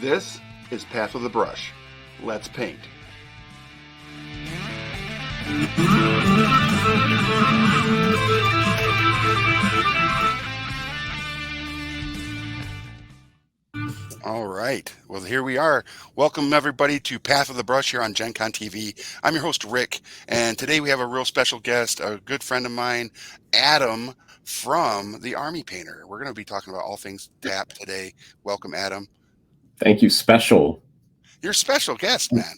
This is Path with a Brush. Let's paint. All right. Well, here we are. Welcome, everybody, to Path of the Brush here on Gen Con TV. I'm your host, Rick, and today we have a real special guest, a good friend of mine, Adam from the Army Painter. We're going to be talking about all things TAP today. Welcome, Adam. Thank you. Special. You're a special guest, man.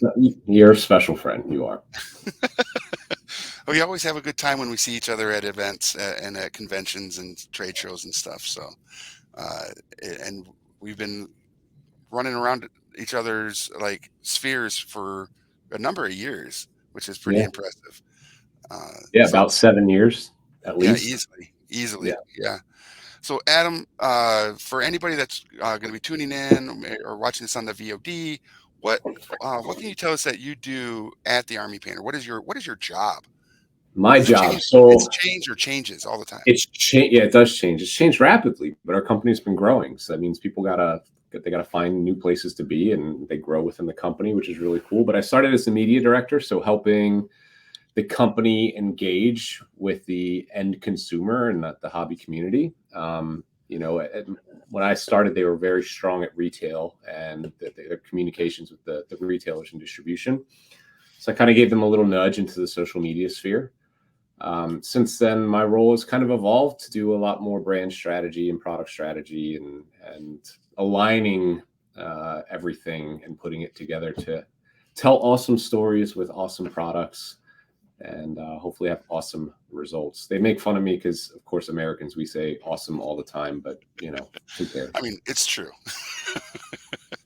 You're a special friend. You are. We always have a good time when we see each other at events and at conventions and trade shows and stuff. So, and we've been running around each other's like spheres for a number of years, which is pretty impressive. About 7 years at least. Yeah, easily. Yeah. So Adam, for anybody that's going to be tuning in or watching this on the VOD, what can you tell us that you do at the Army Painter? What is your job? My job. It's changed or changes all the time. It's changed. Yeah, it does change. It's changed rapidly, but our company's been growing. So that means people gotta find new places to be, and they grow within the company, which is really cool. But I started as the media director, so helping the company engage with the end consumer and the hobby community. When I started, they were very strong at retail and their communications with the retailers and distribution. So I kind of gave them a little nudge into the social media sphere. Since then, my role has kind of evolved to do a lot more brand strategy and product strategy and aligning everything and putting it together to tell awesome stories with awesome products and hopefully have awesome results. They make fun of me because, of course, Americans, we say awesome all the time, but, who cares? I mean, it's true.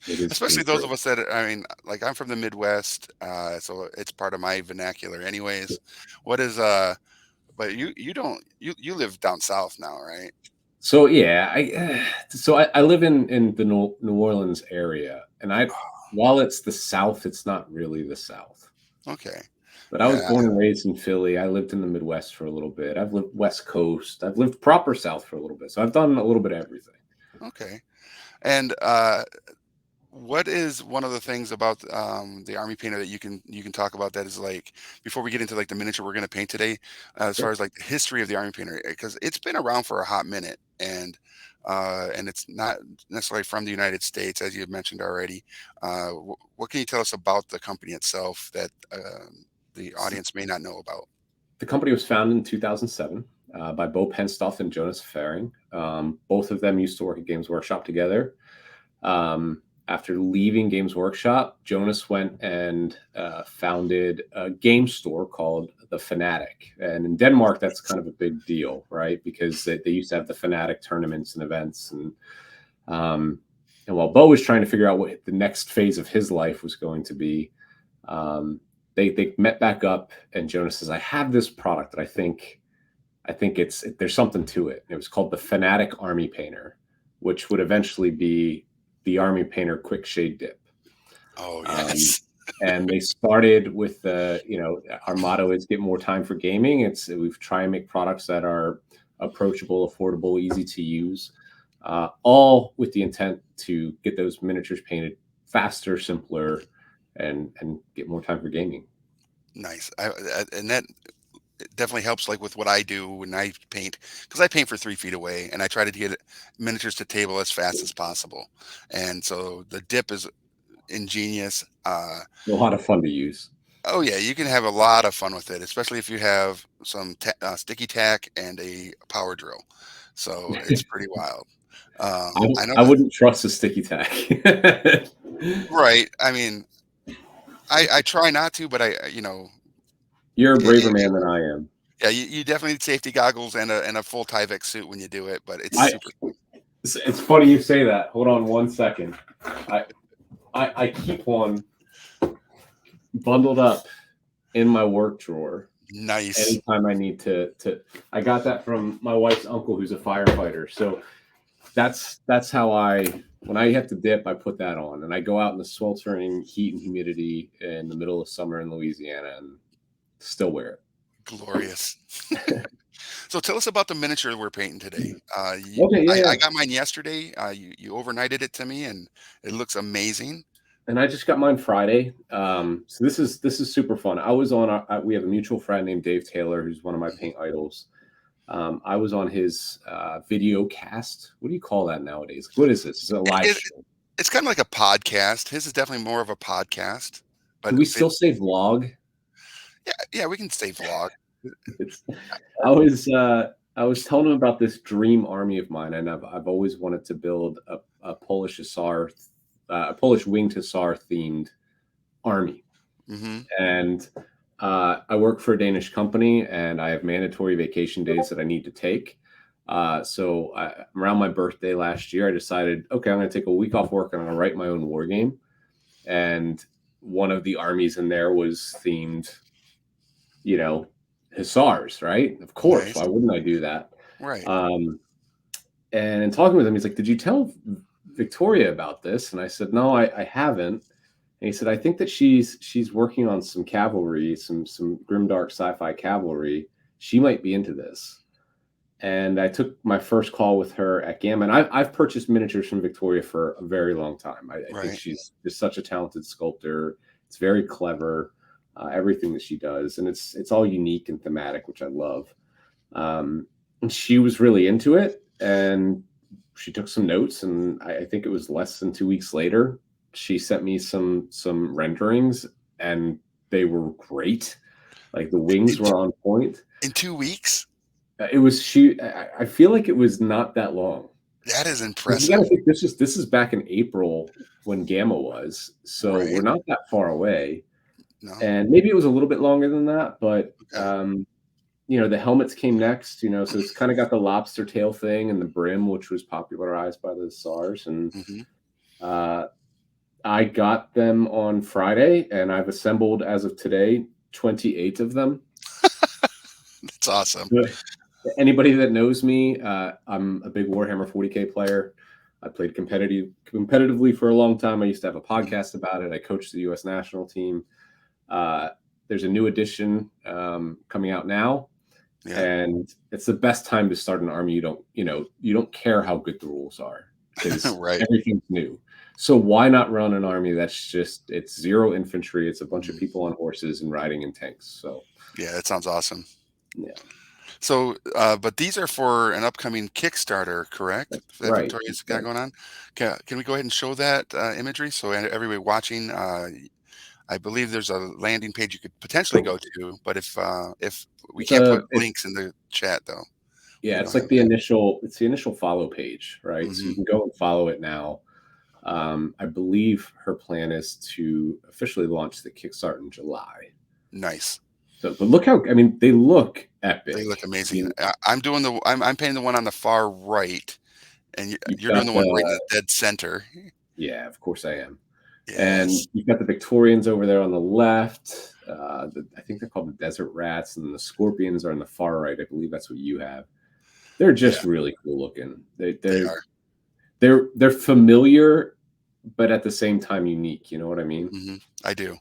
Especially those of us that, like I'm from the Midwest, so it's part of my vernacular anyways. What is, but you live down south now, right? So, yeah, I live in the New Orleans area, and while it's the South, it's not really the South. Okay. But I was born and raised in Philly. I lived in the Midwest for a little bit. I've lived West Coast. I've lived proper South for a little bit. So I've done a little bit of everything. Okay. And what is one of the things about the Army Painter that you can talk about that is like, before we get into like the miniature we're going to paint today, as far as like the history of the Army Painter, because it's been around for a hot minute and it's not necessarily from the United States, as you had mentioned already. What can you tell us about the company itself that the audience may not know about? The company was founded in 2007 by Bo Penstoff and Jonas Faring. Both of them used to work at Games Workshop together. After leaving Games Workshop, Jonas went and founded a game store called The Fanatic. And in Denmark, that's kind of a big deal, right? Because they used to have the Fanatic tournaments and events. And while Bo was trying to figure out what the next phase of his life was going to be, they met back up, and Jonas says, I have this product that I think there's something to it. It was called the Fanatic Army Painter, which would eventually be the Army Painter Quick Shade Dip. Oh, yes. And they started with our motto is get more time for gaming. We've tried and make products that are approachable, affordable, easy to use, all with the intent to get those miniatures painted faster, simpler, and get more time for gaming. Nice. And that definitely helps, like with what I do when I paint, because I paint for 3 feet away and I try to get miniatures to table as fast as possible. And so the dip is ingenious. A lot of fun to use. Oh yeah, you can have a lot of fun with it, especially if you have some sticky tack and a power drill. So it's pretty wild. I wouldn't trust a sticky tack. Right. I mean, I try not to, but You're a braver man than I am. Yeah, you definitely need safety goggles and a full Tyvek suit when you do it, but it's super cool. It's funny you say that. Hold on one second. I keep one bundled up in my work drawer. Nice. Anytime I need to I got that from my wife's uncle who's a firefighter. So that's how when I have to dip, I put that on, and I go out in the sweltering heat and humidity in the middle of summer in Louisiana and still wear it. Glorious. So tell us about the miniature we're painting today. Okay, yeah, I yeah. got mine yesterday. You overnighted it to me, and it looks amazing. And I just got mine Friday. So this is super fun. I was on. We have a mutual friend named Dave Taylor, who's one of my Mhm. paint idols. I was on his video cast. What do you call that nowadays? What is this? It's a It, live it, stream. it's kind of like a podcast. His is definitely more of a podcast, Do but we still say vlog? yeah, yeah, we can say vlog. It's. I was I was telling him about this dream army of mine, and I've always wanted to build a Polish Hussar, a Polish winged Hussar themed army. Hmm. And I work for a Danish company, and I have mandatory vacation days that I need to take. Around my birthday last year, I decided, okay, I'm going to take a week off work and I'm going to write my own war game. And one of the armies in there was themed, you know, hussars, right? Of course, Nice. why wouldn't I do that? Right. Um, and in talking with him, he's like, "Did you tell Victoria about this?" And I said, "No, I haven't." And he said, "I think that she's working on some cavalry, some grimdark sci-fi cavalry. She might be into this." And I took my first call with her at Gamma. And I've purchased miniatures from Victoria for a very long time. I think Right. she's just such a talented sculptor. It's very clever, everything that she does, and it's all unique and thematic, which I love. And she was really into it, and she took some notes. And I think it was less than 2 weeks later, she sent me some renderings, and they were great. Like the In, wings were on point. in 2 weeks, It was she. I feel like it was not that long. that is You got to impressive. think this is back in April when Gamma was, so we're Right. not that far away. No. And maybe it was a little bit longer than that, but Okay. the helmets came next. So it's kind of got the lobster tail thing and the brim, which was popularized by the SARS. And Hmm. uh, I got them on Friday, and I've assembled as of today 28 of them. That's awesome. But anybody that knows me, I'm a big Warhammer 40K player. I played competitively for a long time. I used to have a Mhm. podcast about it. I coached the U.S. national team. Uh, there's a new edition coming out now, Yeah. and it's the best time to start an army. You don't care how good the rules are because Right. everything's new. So why not run an army it's zero infantry, it's a bunch of Mhm. people on horses and riding in tanks. So Yeah, that sounds awesome. yeah, So, but these are for an upcoming Kickstarter, correct? That right. Victoria's got going on. Can we go ahead and show that imagery so everybody watching? I believe there's a landing page you could potentially go to, but if we It's can't put a it's links in the chat though, Yeah, we it's don't have like the initial follow page, that. right? So you Hmm. can go and follow it now. I believe her plan is to officially launch the Kickstarter in July. Nice. So, but look how, I mean, they look They look epic. I amazing. mean, I'm painting the one on the far right, and you've you're doing got the one right in the, the dead center. yeah, of course I am. And Yes. you've got the Victorians over there on the left. I think they're called the Desert Rats, and the Scorpions are on the far right. I believe that's what you have. They're Yeah, just really cool looking. They, they they're are. they're familiar, but at the same time unique. You know what I mean? I do.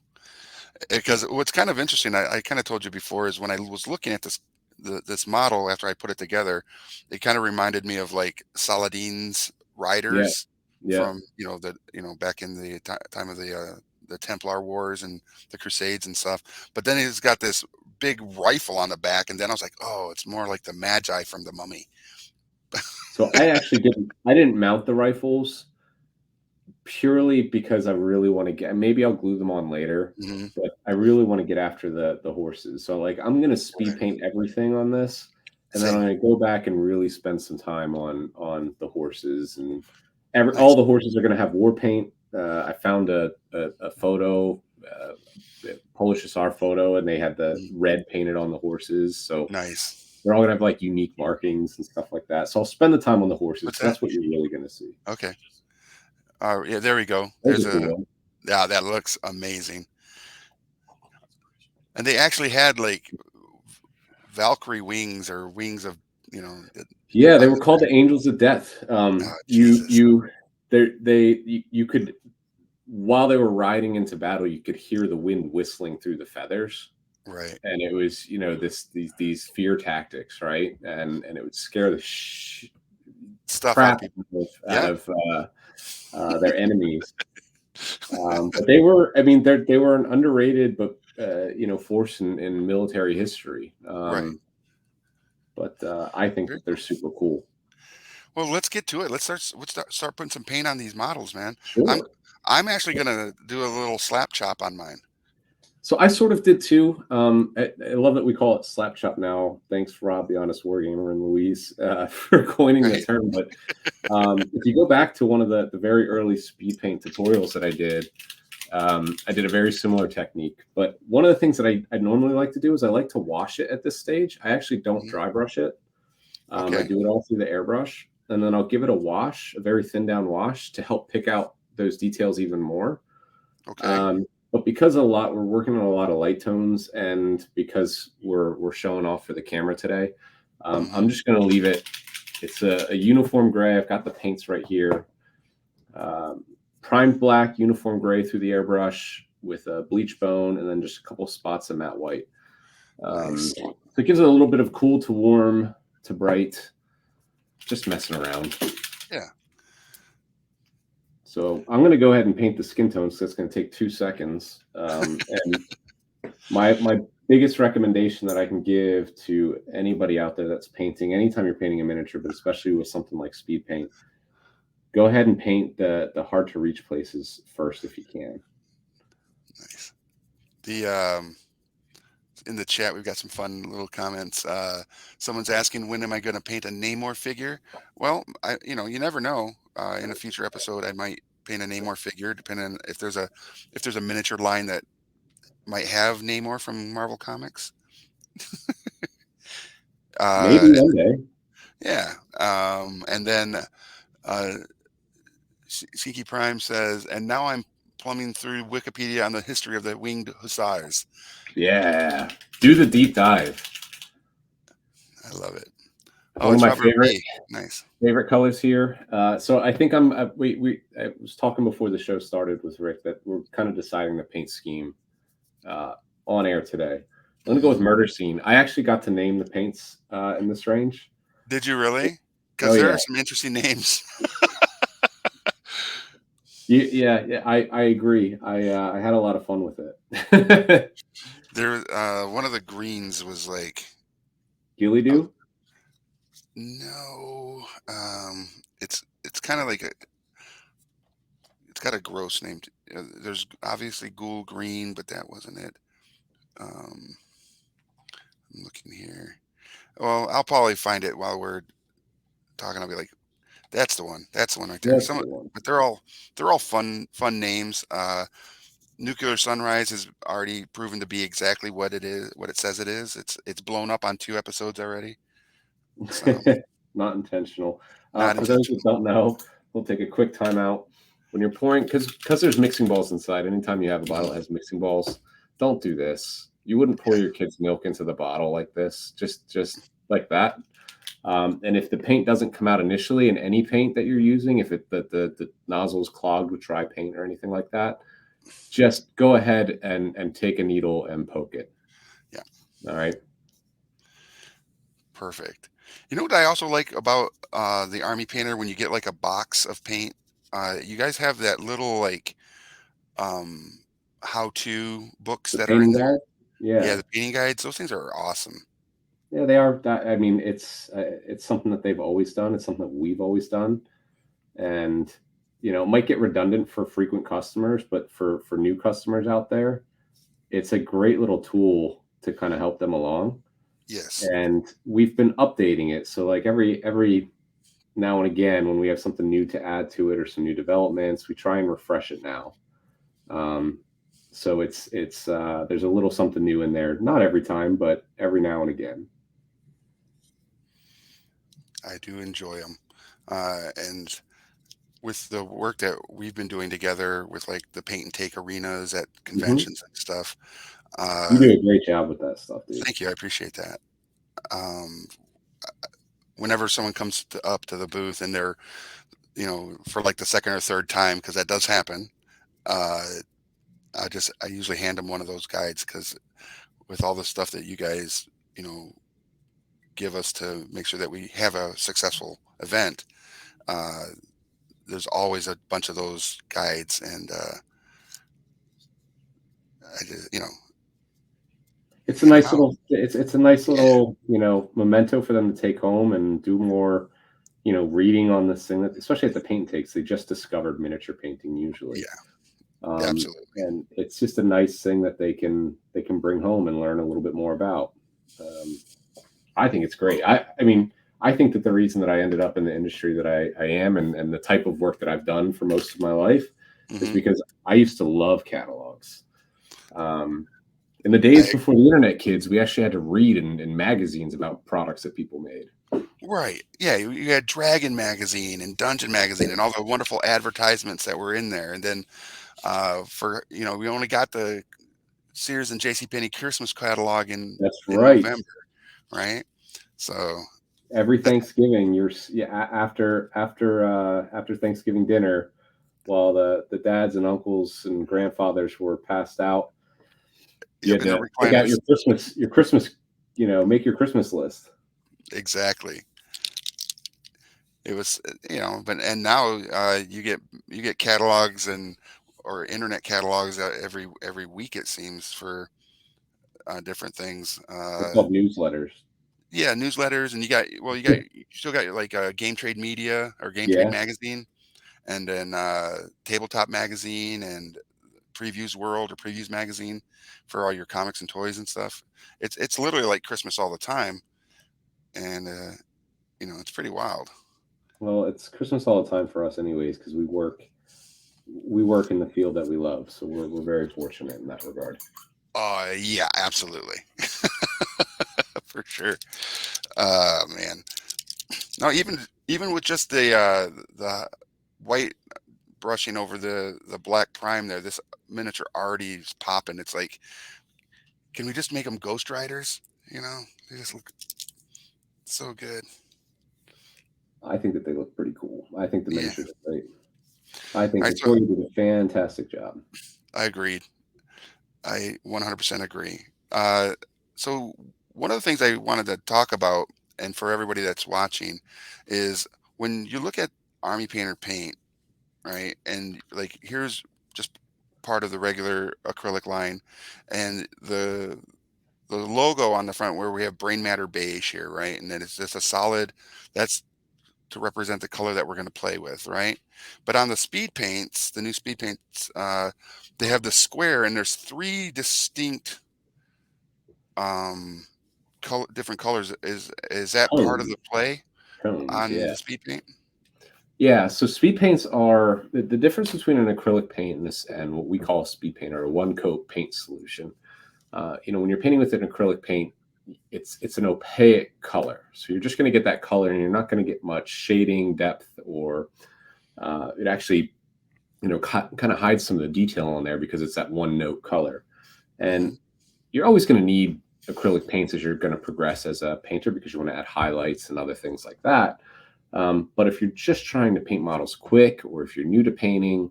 Because what's kind of interesting, I kind of told you before, is when I was looking at this model after I put it together, it kind of reminded me of like Saladin's Yeah, riders yeah. from back in the time of the Templar Wars and the Crusades and stuff. But then he's got this big rifle on the back, and then I was like, oh, it's more like the Magi from the Mummy. So I actually didn't. I didn't mount the rifles purely because I really want to get. Maybe I'll glue them on later, Hmm. but I really want to get after the horses. So like I'm gonna speed Right. paint everything on this, and then I'm Same. gonna go back and really spend some time on the horses. And all Nice. the horses are gonna have war paint. I found a photo. A Polish Hussar photo, and they had the Mhm. red painted on the horses. So Nice. they're all gonna have like unique markings and stuff like that. So I'll spend the time on the horses What's because that? that's what you're really gonna see. Okay. Yeah, there we go. There's There's a cool a one. Yeah, that looks amazing. And they actually had like Valkyrie wings or wings of, you know, Yeah, they on were the called the Angels of Death. oh, You Jesus. you you could, while they were riding into battle, you could hear the wind whistling through the feathers. Right. and it was, these fear tactics, right? And it would scare the Stuff out of crap people. out Yeah. of their enemies. But they were, I mean, they were an underrated but force in military history. Right. But I think Very that they're cool. super cool. Well, let's get to it. Let's start putting some paint on these models, man. I'm Sure. I'm actually gonna do a little slap chop on mine. So I sort of did too. I love that we call it slap chop now. Thanks, Rob, the honest wargamer, and Louise for coining the Right. term. But if you go back to one of the very early speed paint tutorials that I did a very similar technique. But one of the things that I normally like to do is I like to wash it at this stage. I actually don't Mhm. dry brush it. I Okay. do it all through the airbrush, and then I'll give it a wash, a very thin down wash, to help pick out those details even more. Okay. But because we're working on a lot of light tones, and because we're showing off for the camera today, Mhm. I'm just going to leave it. It's a uniform gray. I've got the paints right here. Um, Primed black, uniform gray through the airbrush with a bleach bone, and then just a couple spots of matte white. Nice. So it gives it a little bit of cool to warm to bright, just messing around. Yeah. So I'm going to go ahead and paint the skin tones. So it's going to take 2 seconds. And my biggest recommendation that I can give to anybody out there that's painting, anytime you're painting a miniature, but especially with something like speed paint, go ahead and paint the hard to reach places first if you can. Nice. The in the chat we've got some fun little comments. Someone's asking when am I going to paint a Namor figure? Well, you never know. In a future episode, I might paint a Namor figure, depending on if there's a miniature line that might have Namor from Marvel Comics. Maybe Uh, one day. yeah. And then uh, Siki Prime says, and now I'm plumbing through Wikipedia on the history of the winged hussars. Yeah. Do the deep dive. I love it. Oh, One of it's my Robert favorite B. Nice. favorite colors here. So I think we I was talking before the show started with Rick that we're kind of deciding the paint scheme uh, on air today. I'm gonna go Hmm. with murder scene. I actually got to name the paints in this range. Did you really? Oh Because there yeah, are some interesting names. yeah. I agree. I had a lot of fun with it. There, one of the greens was like, Gilly uh, do. no, it's kind of like it's got a gross name. There's obviously ghoul green, but that wasn't it. Um, I'm looking here. Well, I'll probably find it while we're talking. I'll be like, that's the one. That's the one right there. That's Some, the one. but they're all fun names. Nuclear Sunrise has already proven to be exactly what it is, what it says it is. It's blown up on 2 episodes already. So Not intentional. not For those that intentional. don't know, we'll take a quick timeout. When you're pouring, because there's mixing balls inside. Anytime you have a bottle Mhm. that has mixing balls, don't do this. You wouldn't pour Yeah. your kid's milk into the bottle like this, just like that. And if the paint doesn't come out initially in any paint that you're using, if the nozzle is clogged with dry paint or anything like that, just go ahead and take a needle and poke it. Yeah. All right. Perfect. You know what I also like about the Army Painter when you get like a box of paint? You guys have that little like um, how-to books The that are in painting there. guide. Yeah, Yeah. the painting guides. Those things are awesome. Yeah, they are. That I mean, it's something that they've always done. It's something that we've always done, and it might get redundant for frequent customers, but for new customers out there, it's a great little tool to kind of help them along. Yes. And we've been updating it, so like every now and again, when we have something new to add to it or some new developments, we try and refresh it now. Um, so it's there's a little something new in there. Not every time, but every now and again. I do enjoy them. And with the work that we've been doing together with like the paint and take arenas at Hmm. conventions and stuff, You uh, do a great job with that stuff, dude. thank you. I appreciate that. Um, Whenever someone comes up to the booth and they're, for like the second or third time, because that does happen, uh, I usually hand them one of those guides because with all the stuff that you guys, you know, give us to make sure that we have a successful event. Uh, there's always a bunch of those guides, and I just, It's a hand them nice out. little it's a nice Yeah, little, memento for them to take home and do more, reading on this thing that, especially at the paint takes, they just discovered miniature painting usually. yeah, Um, absolutely. and it's just a nice thing that they can bring home and learn a little bit more about. Um, I think it's great. I mean, I think that the reason that I ended up in the industry that I am, and the type of work that I've done for most of my life is Hmm. because I used to love catalogs. Um, in the I days before the internet, kids, we actually had to read in magazines about products that people made. Right. Yeah, you had Dragon Magazine and Dungeon Magazine and all the wonderful advertisements that were in there. And then for we only got the Sears and JCPenney Christmas catalog That's in right. November, right? So Every that, Thanksgiving, yeah, after Thanksgiving dinner, while the dads and uncles and grandfathers were passed out, you yep, had in the to take out recliners. make your Christmas list. Exactly. It was, but and now you get catalogs and or internet catalogs every week it seems for different things. They're called newsletters. Yeah, newsletters, and you still got like Game Trade Media or Game Trade Yeah. Magazine, and then Tabletop Magazine and Previews World or Previews Magazine for all your comics and toys and stuff. It's literally like Christmas all the time, and it's pretty wild. Well, it's Christmas all the time for us, anyways, because we work in the field that we love, so we're very fortunate in that regard. Yeah, absolutely, for sure. Man, no, even with just the white brushing over the black prime there, this miniature already is popping. It's like, can we just make them Ghost Riders? They just look so good. I think that they look pretty cool. I think the Yeah. miniatures are great. I All think right. So Victoria did a fantastic job. I agreed. I 100% agree. Uh, so one of the things I wanted to talk about, and for everybody that's watching, is when you look at Army Painter paint, right? And like here's just part of the regular acrylic line, and the logo on the front where we have brain matter beige here, right? And then it's just a solid. That's to represent the color that we're going to play with, right? But on the speed paints, the new speed paints, they have the square, and there's three distinct um, different colors. Is that part of Tones, the play tones, on yeah. the speed paint? Yeah, so speed paints are the difference between an acrylic paint and what we call a speed paint or a one coat paint solution. When you're painting with an acrylic paint, it's an opaque color, so you're just going to get that color, and you're not going to get much shading, depth, or it actually kind of hides some of the detail on there because it's that one note color. Hmm. And you're always going to need acrylic paints as you're going to progress as a painter because you want to add highlights and other things like that. But if you're just trying to paint models quick, or if you're new to painting,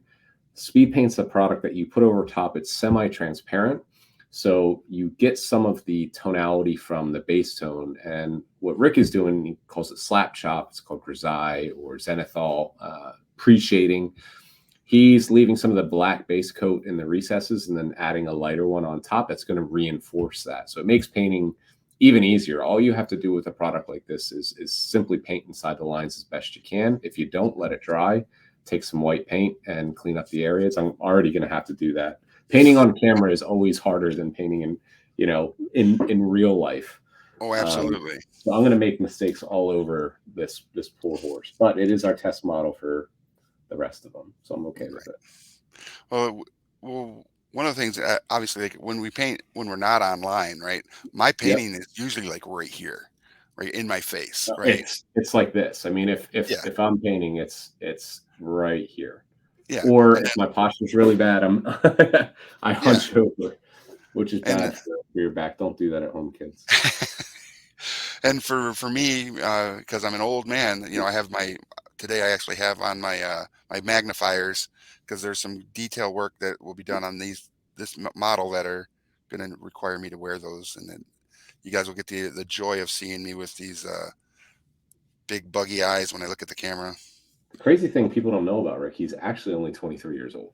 speed paint's a product that you put over top. It's semi-transparent, so you get some of the tonality from the base tone. And what Rick is doing, he calls it slap chop. It's called grisaille or zenithal pre-shading. He's leaving some of the black base coat in the recesses and then adding a lighter one on top that's going to reinforce that. So it makes painting even easier. All you have to do with a product like this is simply paint inside the lines as best you can. If you don't, let it dry, take some white paint and clean up the areas. I'm already going to have to do that. Painting on camera is always harder than painting in real life. Oh, Um, absolutely. so I'm going to make mistakes all over this poor horse, but it is our test model for the rest of them, so I'm okay with it. Well, one of the things, obviously, like when we paint, when we're not online, right? My Yep. painting is usually like right here, right in my face, No, right? it's like this. I mean, if if Yeah, if I'm painting, it's right here. yeah, Or and if my posture's really bad, I yeah, hunch over, which is and bad for your back. Don't do that at home, kids. and for me, because I'm an old man, I have today I actually have on my magnifiers because there's some detail work that will be done on this model that are going to require me to wear those, and then you guys will get the joy of seeing me with these big buggy eyes when I look at the camera. The crazy thing people don't know about Rick, he's actually only 23 years old.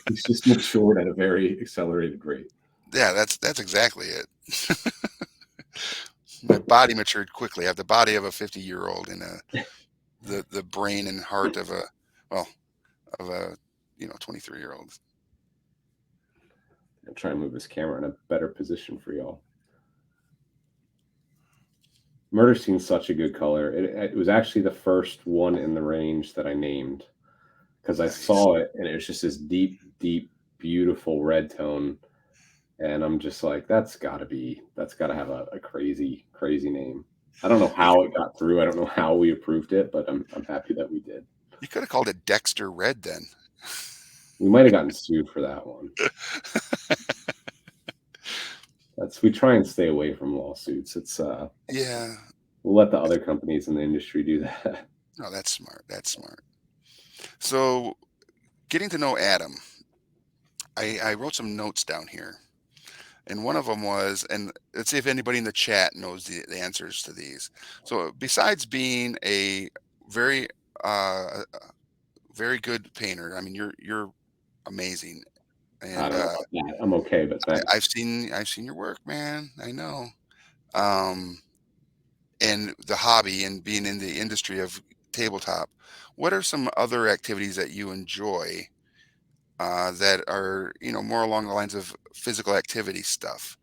He's just matured at a very accelerated rate. Yeah, that's exactly it. My body matured quickly. I have the body of a 50-year-old and the brain and heart of a well of a 23-year-old. I'll try and move this camera in a better position for y'all. Murder Scene's such a good color. It was actually the first one in the range that I named because I Nice. saw it and it was just this deep, deep, beautiful red tone. And I'm just like, that's got to have a crazy, crazy name. I don't know how it got through. I don't know how we approved it, but I'm happy that we did. You could have called it Dexter Red then. We might have gotten sued for that one. We try and stay away from lawsuits. Yeah. We'll let the other companies in the industry do that. No, that's smart. That's smart. So, getting to know Adam, I wrote some notes down here. And one of them was, and let's see if anybody in the chat knows the answers to these. So, besides being a very, uh, very good painter, I mean, you're amazing, I and don't know about that. I'm okay, but thanks. I've seen your work, man. I know. Um, and the hobby and being in the industry of tabletop, what are some other activities that you enjoy that are more along the lines of physical activity stuff?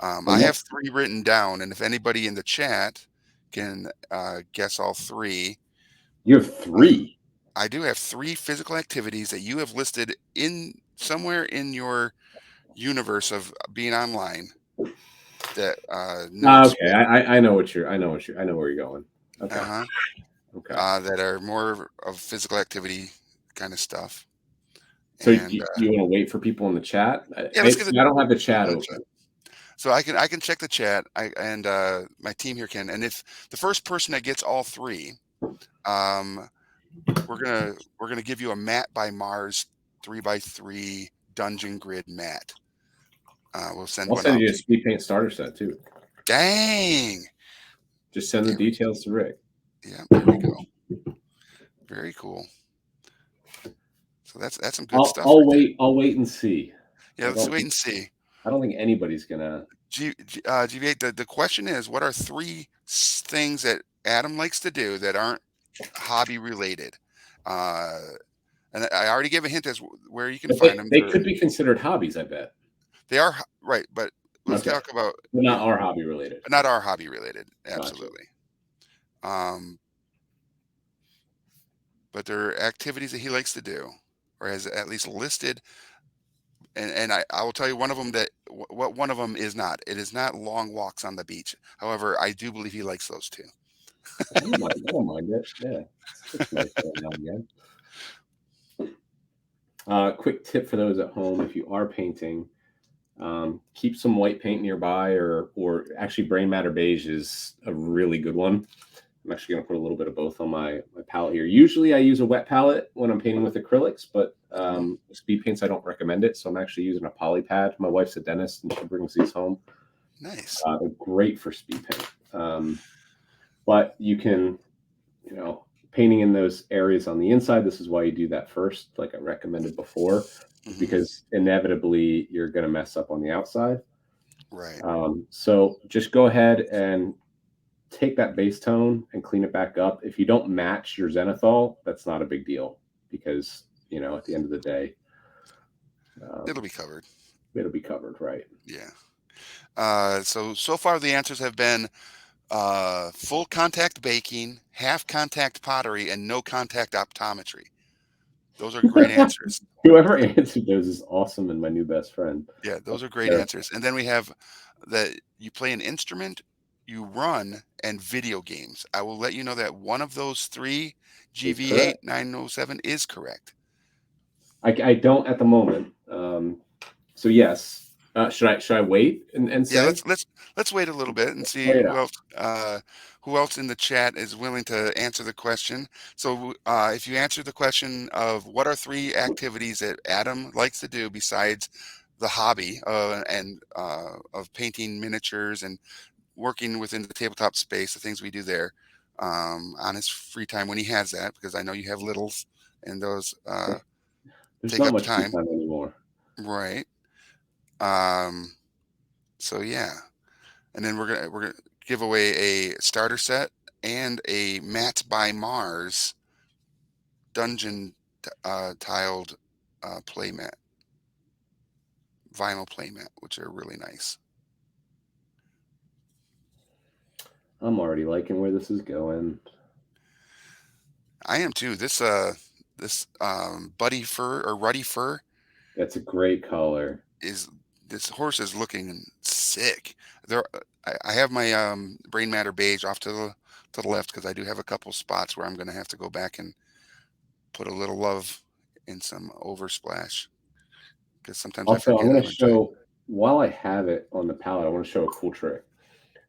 I Well, have three written down, and if anybody in the chat can guess all three, you have three. I do have three physical activities that you have listed in somewhere in your universe of being online that notes Okay, I know I know where you're going. Okay, uh-huh, okay. that are more of physical activity kind of stuff. So And you want to wait for people in the chat? yeah, let's get I don't have the people chat in the chat. open. So I can check the chat. My team here can. And if the first person that gets all three, um, we're gonna give you a Mat by Mars 3x3 dungeon grid mat. We'll send I'll one send out you a to you. speed paint starter set too. Dang. Just send the There details to Rick. Yeah, there we go. Very cool. So that's some good stuff right there. I'll wait and see. Yeah, I let's don't wait and see. I don't think anybody's gonna. GV8, the question is, what are three things that Adam likes to do that aren't hobby related? Uh, and I already gave a hint as where you can But find them. they could be considered hobbies. I bet. They are right, but let's Okay, talk about but not our hobby related. not our hobby related. Gotcha. Absolutely. Um, but there are activities that he likes to do, or has at least listed. And I will tell you one of them that what one of them is not. It is not long walks on the beach. However, I do believe he likes those too. I don't mind it. Yeah, it's nice every now and again. Quick tip for those at home: if you are painting, keep some white paint nearby, or actually brain matter beige is a really good one. I'm actually going to put a little bit of both on my palette here. Usually I use a wet palette when I'm painting with acrylics, but Mhm. speed paints, I don't recommend it. So I'm actually using a poly pad. My wife's a dentist and she brings these home. Nice. They're great for speed paint. But you can, painting in those areas on the inside, this is why you do that first, like I recommended before, Hmm. because inevitably you're going to mess up on the outside. Right. So just go ahead and take that base tone and clean it back up. If you don't match your zenithal, that's not a big deal because, at the end of the day, It'll be covered. it'll be covered, right? Yeah. So far the answers have been full contact baking, half contact pottery, and no contact optometry. Those are great answers. Whoever answered those is awesome and my new best friend. Yeah, those are great Yeah, answers. And then we have that you play an instrument, you run, and video games. I will let you know that one of those three, is correct. GV8907, is correct. I don't at the moment. So yes. Should I wait and Yeah, say? let's wait a little bit and see Play it out. who else in the chat is willing to answer the question. So if you answer the question of what are three activities that Adam likes to do besides the hobby of painting miniatures and working within the tabletop space, the things we do there, on his free time when he has that, because I know you have littles and those There's take not up much free time, time anymore. right? Um, so yeah, and then we're gonna give away a starter set and a Matt by Mars dungeon tiled playmat, vinyl playmat, which are really nice. I'm already liking where this is going. I am too. This buddy fur or ruddy fur That's a great color. is this horse is looking sick. There, I have my brain matter beige off to the left because I do have a couple spots where I'm going to have to go back and put a little love in some oversplash because sometimes I Also, I'm forget going how to much show, while I have it on the palette, I want to show a cool trick.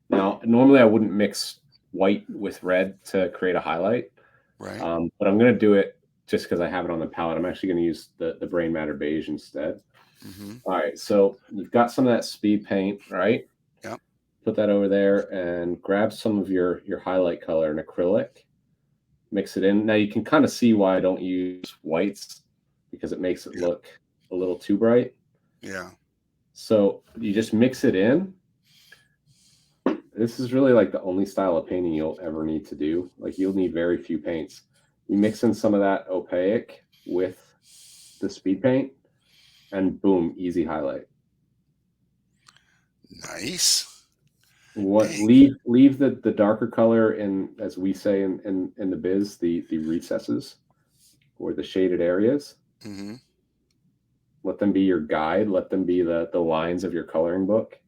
Now, normally I wouldn't mix white with red to create a highlight, right. but I'm going to do it just because I have it on the palette. I'm actually going to use the Brain Matter Beige instead. Mm-hmm. All right, so you've got some of that speed paint, right? Yep. Put that over there and grab some of your highlight color and acrylic. Mix it in. Now you can kind of see why I don't use whites because it makes it Yeah. look a little too bright. Yeah. So you just mix it in. This is really like the only style of painting you'll ever need to do. Like you'll need very few paints. You mix in some of that opaque with the speed paint and boom, easy highlight. Nice. What Dang. leave the darker color in, as we say in the biz, the recesses or the shaded areas. Mm-hmm. Let them be your guide. Let them be the lines of your coloring book.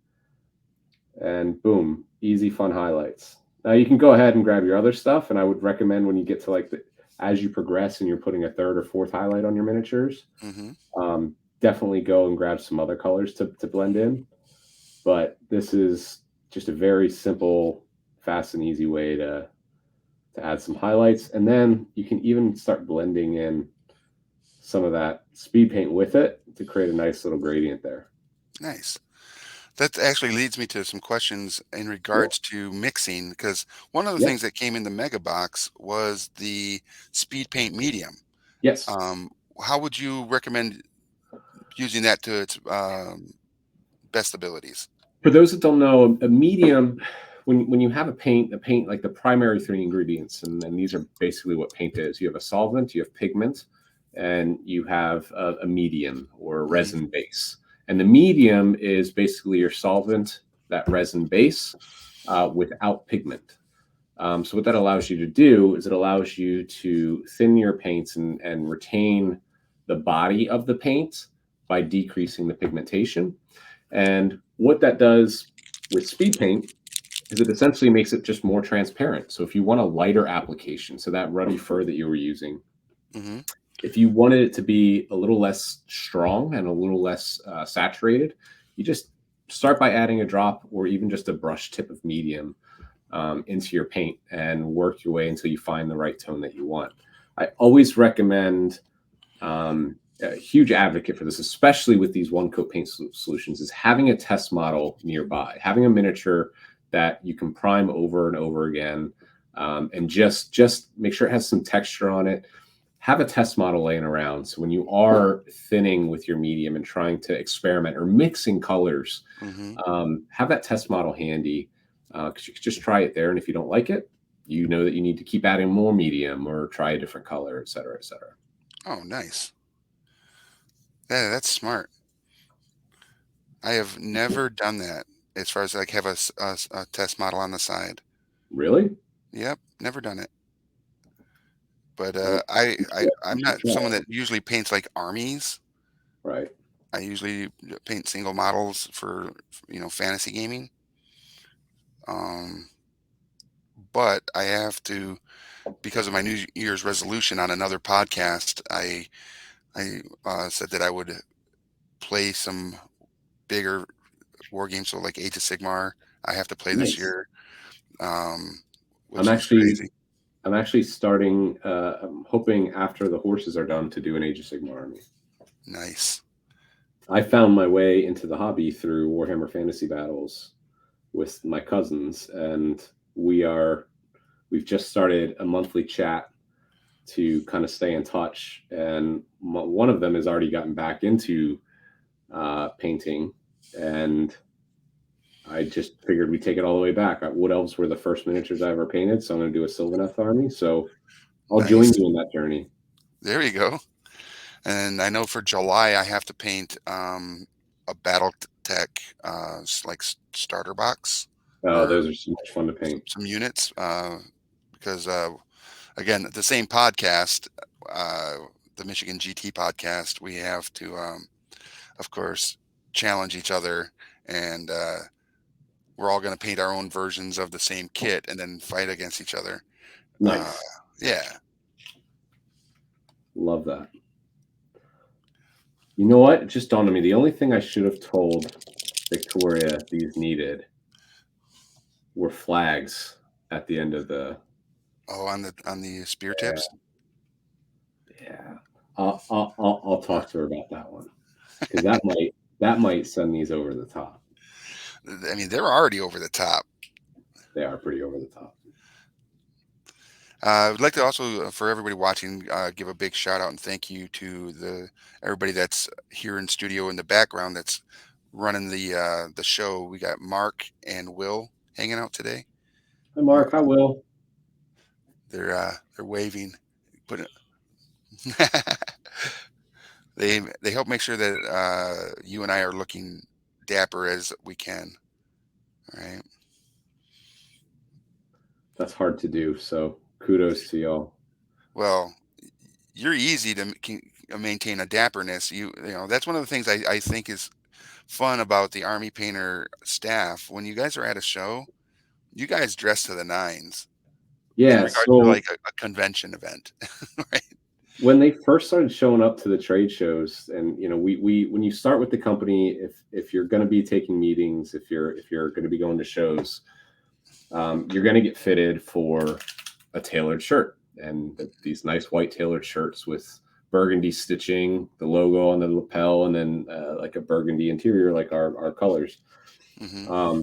And boom, easy fun highlights. Now you can go ahead and grab your other stuff, and I would recommend when you get to like as you progress and you're putting a third or fourth highlight on your miniatures, Mm-hmm. definitely go and grab some other colors to blend in. But this is just a very simple, fast and easy way to add some highlights. And then you can even start blending in some of that speed paint with it to create a nice little gradient there. Nice. That actually leads me to some questions in Cool. regards to mixing, because one of the Yeah. things that came in the mega box was the speed paint medium. Yes. Um, how would you recommend using that to its best abilities? For those that don't know, a medium, when you have a paint like the primary three ingredients, and these are basically what paint is. You have a solvent, you have pigment, and you have a medium or a Hmm. resin base. And the medium is basically your solvent, that resin base, without pigment. So what that allows you to do is it allows you to thin your paints and retain the body of the paint by decreasing the pigmentation. And what that does with speed paint is it essentially makes it just more transparent. So if you want a lighter application, so that ruddy fur that you were using, Hmm. if you wanted it to be a little less strong and a little less saturated, you just start by adding a drop or even just a brush tip of medium into your paint and work your way until you find the right tone that you want. I always recommend, a huge advocate for this, especially with these one coat paint solutions, is having a test model nearby, having a miniature that you can prime over and over again, and just make sure it has some texture on it. Have a test model laying around, so when you are thinning with your medium and trying to experiment or mixing colors, Hmm. have that test model handy, because you could just try it there, and if you don't like it, you know that you need to keep adding more medium or try a different color, et cetera, et cetera. Oh, nice. Yeah, that's smart. I have never done that as far as like have a test model on the side. Really? Yep, never done it. But Well, you I'm should not try someone it. that usually paints like armies. Right. I usually paint single models for, fantasy gaming. Um, but I have to, because of my New Year's resolution on another podcast, I said that I would play some bigger war games. So like Age of Sigmar, I have to play this Nice. year, um, I'm which is actually crazy. I'm actually starting. I'm hoping after the horses are done to do an Age of Sigmar army. Nice. I found my way into the hobby through Warhammer Fantasy Battles with my cousins, and we've just started a monthly chat to kind of stay in touch. And one of them has already gotten back into painting, and I just figured we'd take it all the way back. Wood elves were the first miniatures I ever painted, so I'm going to do a Sylvaneth army. So I'll join Nice. you in that journey. There you go. And I know for July I have to paint a BattleTech like starter box Oh, or those are so much fun to paint. some units because again the same podcast, uh, the Michigan GT podcast, we have to of course challenge each other and we're all going to paint our own versions of the same kit and then fight against each other. Uh, Nice. yeah. Love that. You know what? It just dawned on me. The only thing I should have told Victoria these needed were flags at the end of the. Oh, on the spear Yeah. tips. Yeah. I'll talk to her about that one because that might send these over the top. I mean, they're already over the top. They are pretty over the top. I'd like to also, for everybody watching, give a big shout out and thank you to everybody that's here in studio in the background that's running the show. We got Mark and Will hanging out today. Hi, Mark. Hi, Will. They're waving, but they help make sure that you and I are looking dapper as we can. All right. That's hard to do. So kudos to y'all. Well, you're easy to maintain a dapperness. You know that's one of the things I think is fun about the Army Painter staff. When you guys are at a show, you guys dress to the nines in Yeah. regards to So like a convention event, right? when they first started showing up to the trade shows, and we when you start with the company, if you're going to be taking meetings, if you're going to be going to shows, you're going to get fitted for a tailored shirt, and these nice white tailored shirts with burgundy stitching, the logo on the lapel, and then like a burgundy interior, like our colors. Hmm.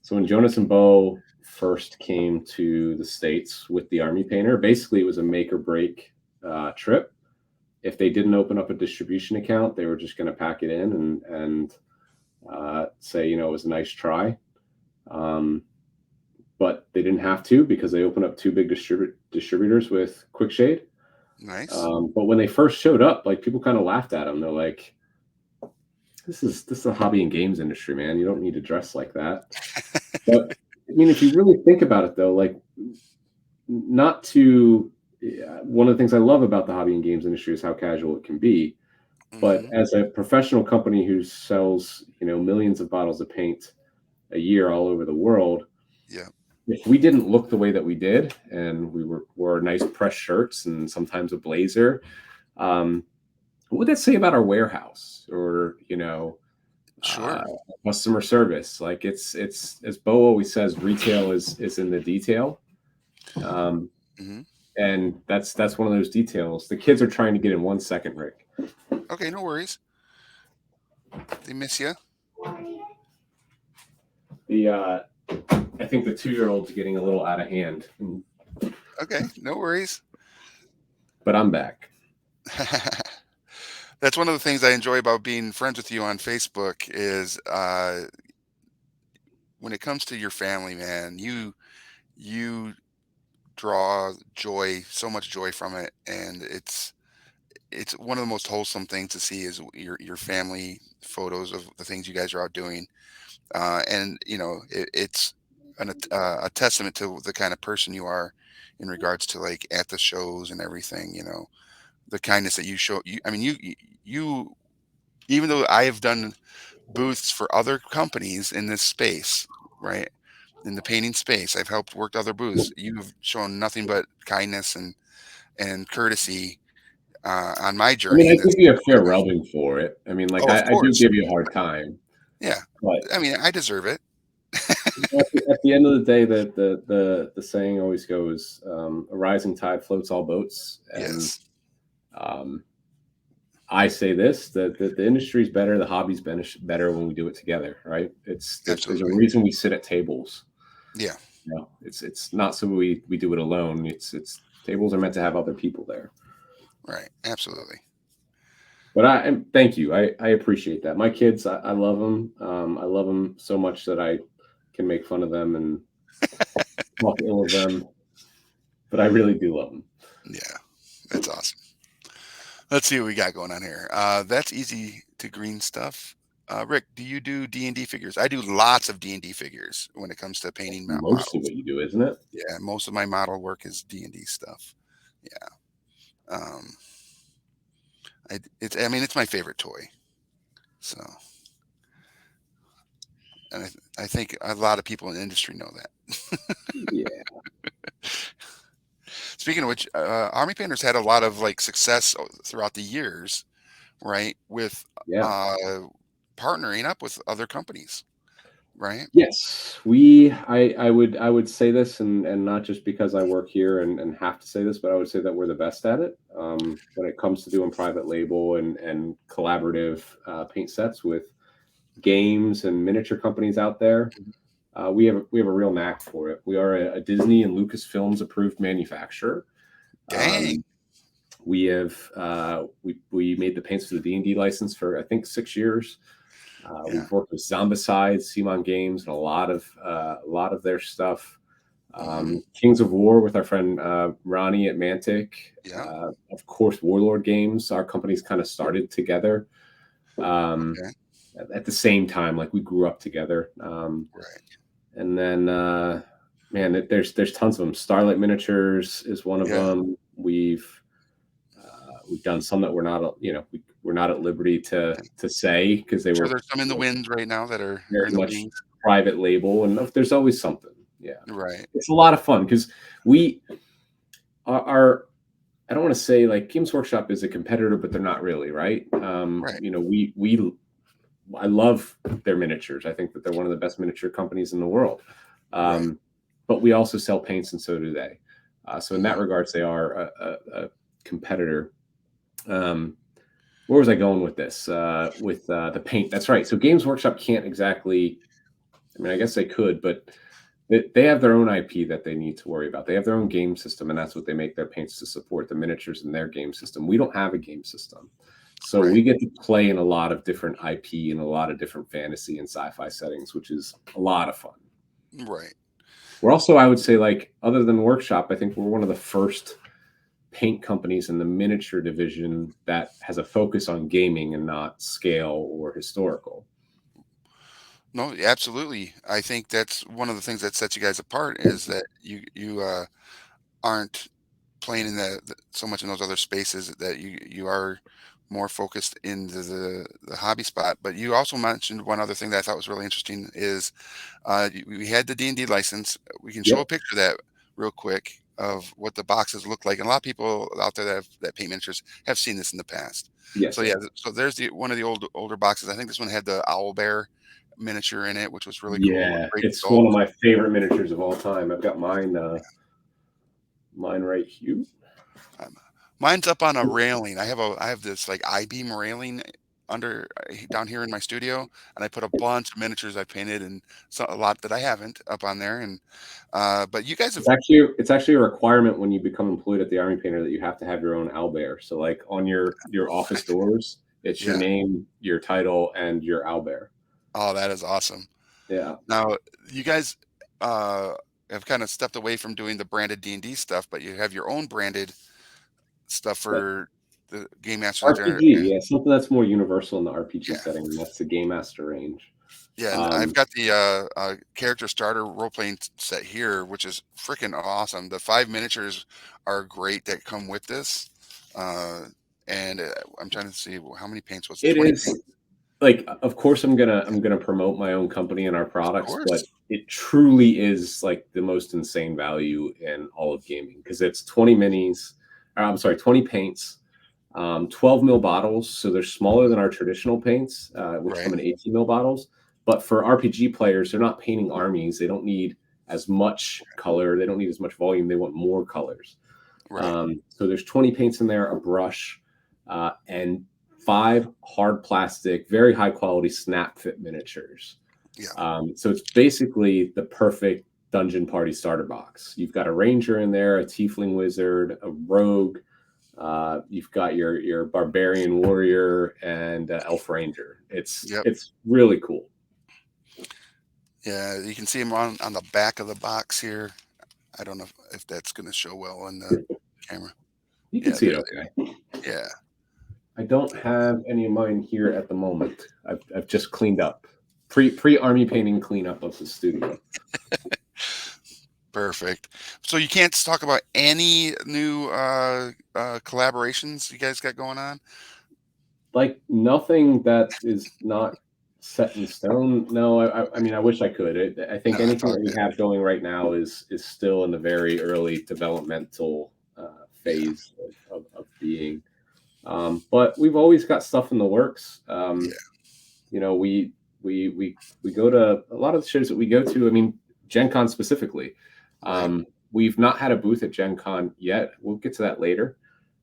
So when Jonas and Bo first came to the States with the Army Painter, basically it was a make or break trip. If they didn't open up a distribution account, they were just going to pack it in and say, it was a nice try. But they didn't have to because they opened up two big distributors with Quickshade. Nice. But when they first showed up, like people kind of laughed at them. They're like, this is a hobby and games industry, man. You don't need to dress like that. But I mean, if you really think about it, though, like not to one of the things I love about the hobby and games industry is how casual it can be. But Hmm. as a professional company who sells, millions of bottles of paint a year all over the world, Yeah. if we didn't look the way that we did and we wore nice press shirts and sometimes a blazer, what would that say about our warehouse or Sure. customer service? Like it's as Bo always says, retail is in the detail. Um, Hmm. and that's one of those details. The kids are trying to get in 1 second, Rick. Okay, no worries. They miss you. The I think the 2-year-old's getting a little out of hand, Okay, no worries. but I'm back. That's one of the things I enjoy about being friends with you on Facebook is when it comes to your family, man, you draw joy, so much joy from it, and it's one of the most wholesome things to see is your family photos of the things you guys are out doing, and it's a testament to the kind of person you are in regards to like at the shows and everything. The kindness that you show. I mean, you even though I have done booths for other companies in this space, right? In the painting space, I've helped work other booths. You've shown nothing but kindness and courtesy on my I mean, journey I in this give you a fair business. rubbing for it. I mean, like Oh, of I do course. give you a hard time, Yeah. but I mean, I deserve it. at the end of the day, the saying always goes, "A rising tide floats all boats," and Yes. um, I say this, that the industry's better, the hobby's better when we do it together, right? There's a Absolutely. reason we sit at tables. Yeah. You know, it's not so we do it alone. It's tables are meant to have other people there. Right. Absolutely. But thank you. I appreciate that. My kids, I love them. I love them so much that I can make fun of them and talk ill of them. But I really do love them. Yeah. That's awesome. Let's see what we got going on here. That's easy to green stuff. Rick, do you do D&D figures? I do lots of D&D figures when it comes to painting Mostly models. what you do, isn't it? Yeah, most of my model work is D&D stuff. Yeah. Um, I mean, it's my favorite toy. So, and I think a lot of people in the industry know that. Yeah. Speaking of which, Army Painters had a lot of like success throughout the years, right? With Yeah. uh, partnering up with other companies, right? Yes, I would say this, and not just because I work here and have to say this, but I would say that we're the best at it when it comes to doing private label and collaborative paint sets with games and miniature companies out there. We have a real knack for it. We are a Disney and Lucasfilms approved manufacturer. Dang. Um, we have we made the paints for the D&D license for I think 6 years. Yeah. We've worked with Zombicide, Simon Games, and a lot of their stuff. Hmm. Kings of War with our friend Ronnie at Mantic. Yeah. Of course, Warlord Games. Our companies kind of started together um, Okay. at the same time. Like we grew up together, Right. and then man, there's tons of them. Starlight Miniatures is one of Yeah. them. We've done some that we're not at liberty to say because they Sure, were there's some in the winds right now that are very in the much wings. private label, and there's always something. Yeah, Right. it's a lot of fun because we are. I don't want to say like Games Workshop is a competitor, but they're not really, right? Right. We I love their miniatures. I think that they're one of the best miniature companies in the world. Right. Um, but we also sell paints, and so do they. So in that Hmm. regards, they are a competitor. Um, where was I going with this? With the paint. That's right. So Games Workshop can't exactly. I mean, I guess they could, but they have their own IP that they need to worry about. They have their own game system, and that's what they make their paints to support the miniatures in their game system. We don't have a game system. So Right. we get to play in a lot of different IP and a lot of different fantasy and sci-fi settings, which is a lot of fun. Right. We're also, I would say, like other than Workshop, I think we're one of the first paint companies in the miniature division that has a focus on gaming and not scale or historical. No, absolutely. I think that's one of the things that sets you guys apart is that you aren't playing in so much in those other spaces that you are more focused in the hobby spot. But you also mentioned one other thing that I thought was really interesting is we had the D&D license. We can show a Yep. picture of that real quick of what the boxes look like. And a lot of people out there that paint miniatures have seen this in the past. Yes, So yeah, sir. so there's the one of the older boxes. I think this one had the owl bear miniature in it, which was really cool. Yeah, Great it's sculpt. one of my favorite miniatures of all time. I've got mine right here. Um, Mine's up on a railing. I have this like I-beam railing under down here in my studio, and I put a bunch of miniatures I painted and a lot that I haven't up on there. And but you guys have It's actually a requirement when you become employed at the Army Painter that you have to have your own owlbear. So like on your office doors, it's your yeah. name, your title, and your owlbear. Oh, that is awesome. Yeah. Now you guys uh, have kind of stepped away from doing the branded D&D stuff, but you have your own branded stuff That for the Game Masters and RPG, yeah, something that's more universal in the RPG yeah. setting, and that's the Game Master range. Yeah, and I've Um, got the character starter role playing set here, which is freaking awesome. The 5 miniatures are great that come with this, uh, and I'm trying to see how many paints was it? it 20 is paints, like, of course, I'm gonna promote my own company and our of products, but course. it truly is like the most insane value in all of gaming because it's 20 minis. I'm sorry, 20 paints, 12 mil bottles, so they're smaller than our traditional paints, which Right, come in 18 mil bottles. But for RPG players, they're not painting armies. They don't need as much color. They don't need as much volume. They want more colors. right, So there's 20 paints in there, a brush, and 5 hard plastic, very high quality snap fit miniatures. Yeah. So it's basically the perfect dungeon party starter box. You've got a ranger in there, a tiefling wizard, a rogue. You've got your barbarian warrior and elf ranger. Yep. It's really cool. Yeah. You can see them on the back of the box here. I don't know if that's going to show well in the camera. You can Yeah. see it okay. Yeah. I don't have any of mine here at the moment. I've just cleaned up. Pre army painting cleanup of the studio. Perfect. So you can't talk about any new collaborations you guys got going on? Like nothing that is not set in stone. No, I mean I wish I could. I think No, that's anything all that we good. have going right now is still in the very early developmental Yeah. phase of being. But we've always got stuff in the works. Yeah. You know, we go to a lot of the shows that we go to. I mean, Gen Con specifically. Right. We've not had a booth at Gen Con yet. We'll get to that later.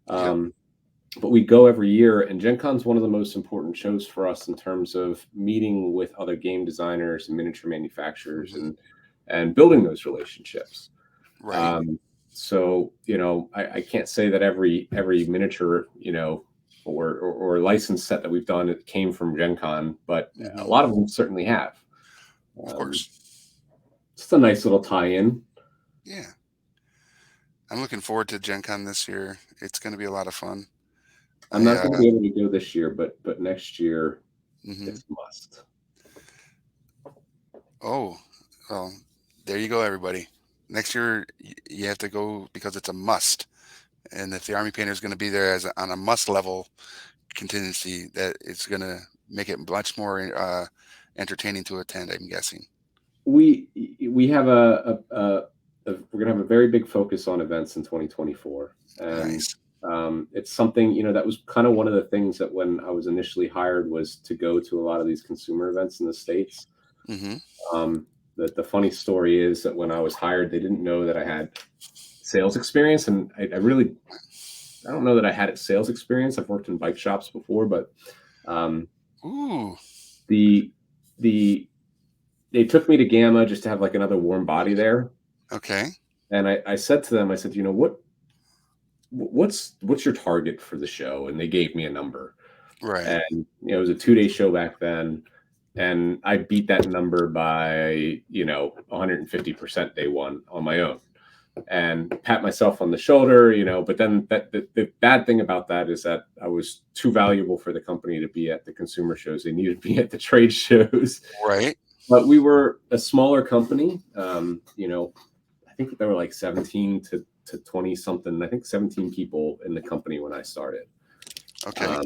Yep. But we go every year, and Gen Con's one of the most important shows for us in terms of meeting with other game designers and miniature manufacturers Hmm. and building those relationships. Right. Um, so you know, I can't say that every miniature, you know, or license set that we've done it came from Gen Con, but a Hmm. lot of them certainly have. Of Um, course. just a nice little tie-in. Yeah. I'm looking forward to Gen Con this year. It's going to be a lot of fun. I'm I not going to be able to go this year, but next year hmm it's a must. Oh, well, there you go, everybody. Next year you have to go because it's a must. And if the Army Painter is going to be there on a must level contingency, that it's going to make it much more entertaining to attend, I'm guessing. We have we're gonna have a very big focus on events in 2024, and Nice. it's something, you know, that was kind of one of the things that when I was initially hired was to go to a lot of these consumer events in the States. Hmm. The funny story is that when I was hired, they didn't know that I had sales experience, and I don't know that I had sales experience. I've worked in bike shops before, but um, Ooh. the the they took me to Gamma just to have like another warm body there. Okay. And I said to them, I said, you know, what's your target for the show? And they gave me a number. Right. And you know, it was a 2-day show back then. And I beat that number by, you know, 150% day one on my own. And pat myself on the shoulder, you know, but then the bad thing about that is that I was too valuable for the company to be at the consumer shows. They needed me at the trade shows. Right. But we were a smaller company. You know, I think there were like 17 to 20 something. I think 17 people in the company when I started. Okay. Um,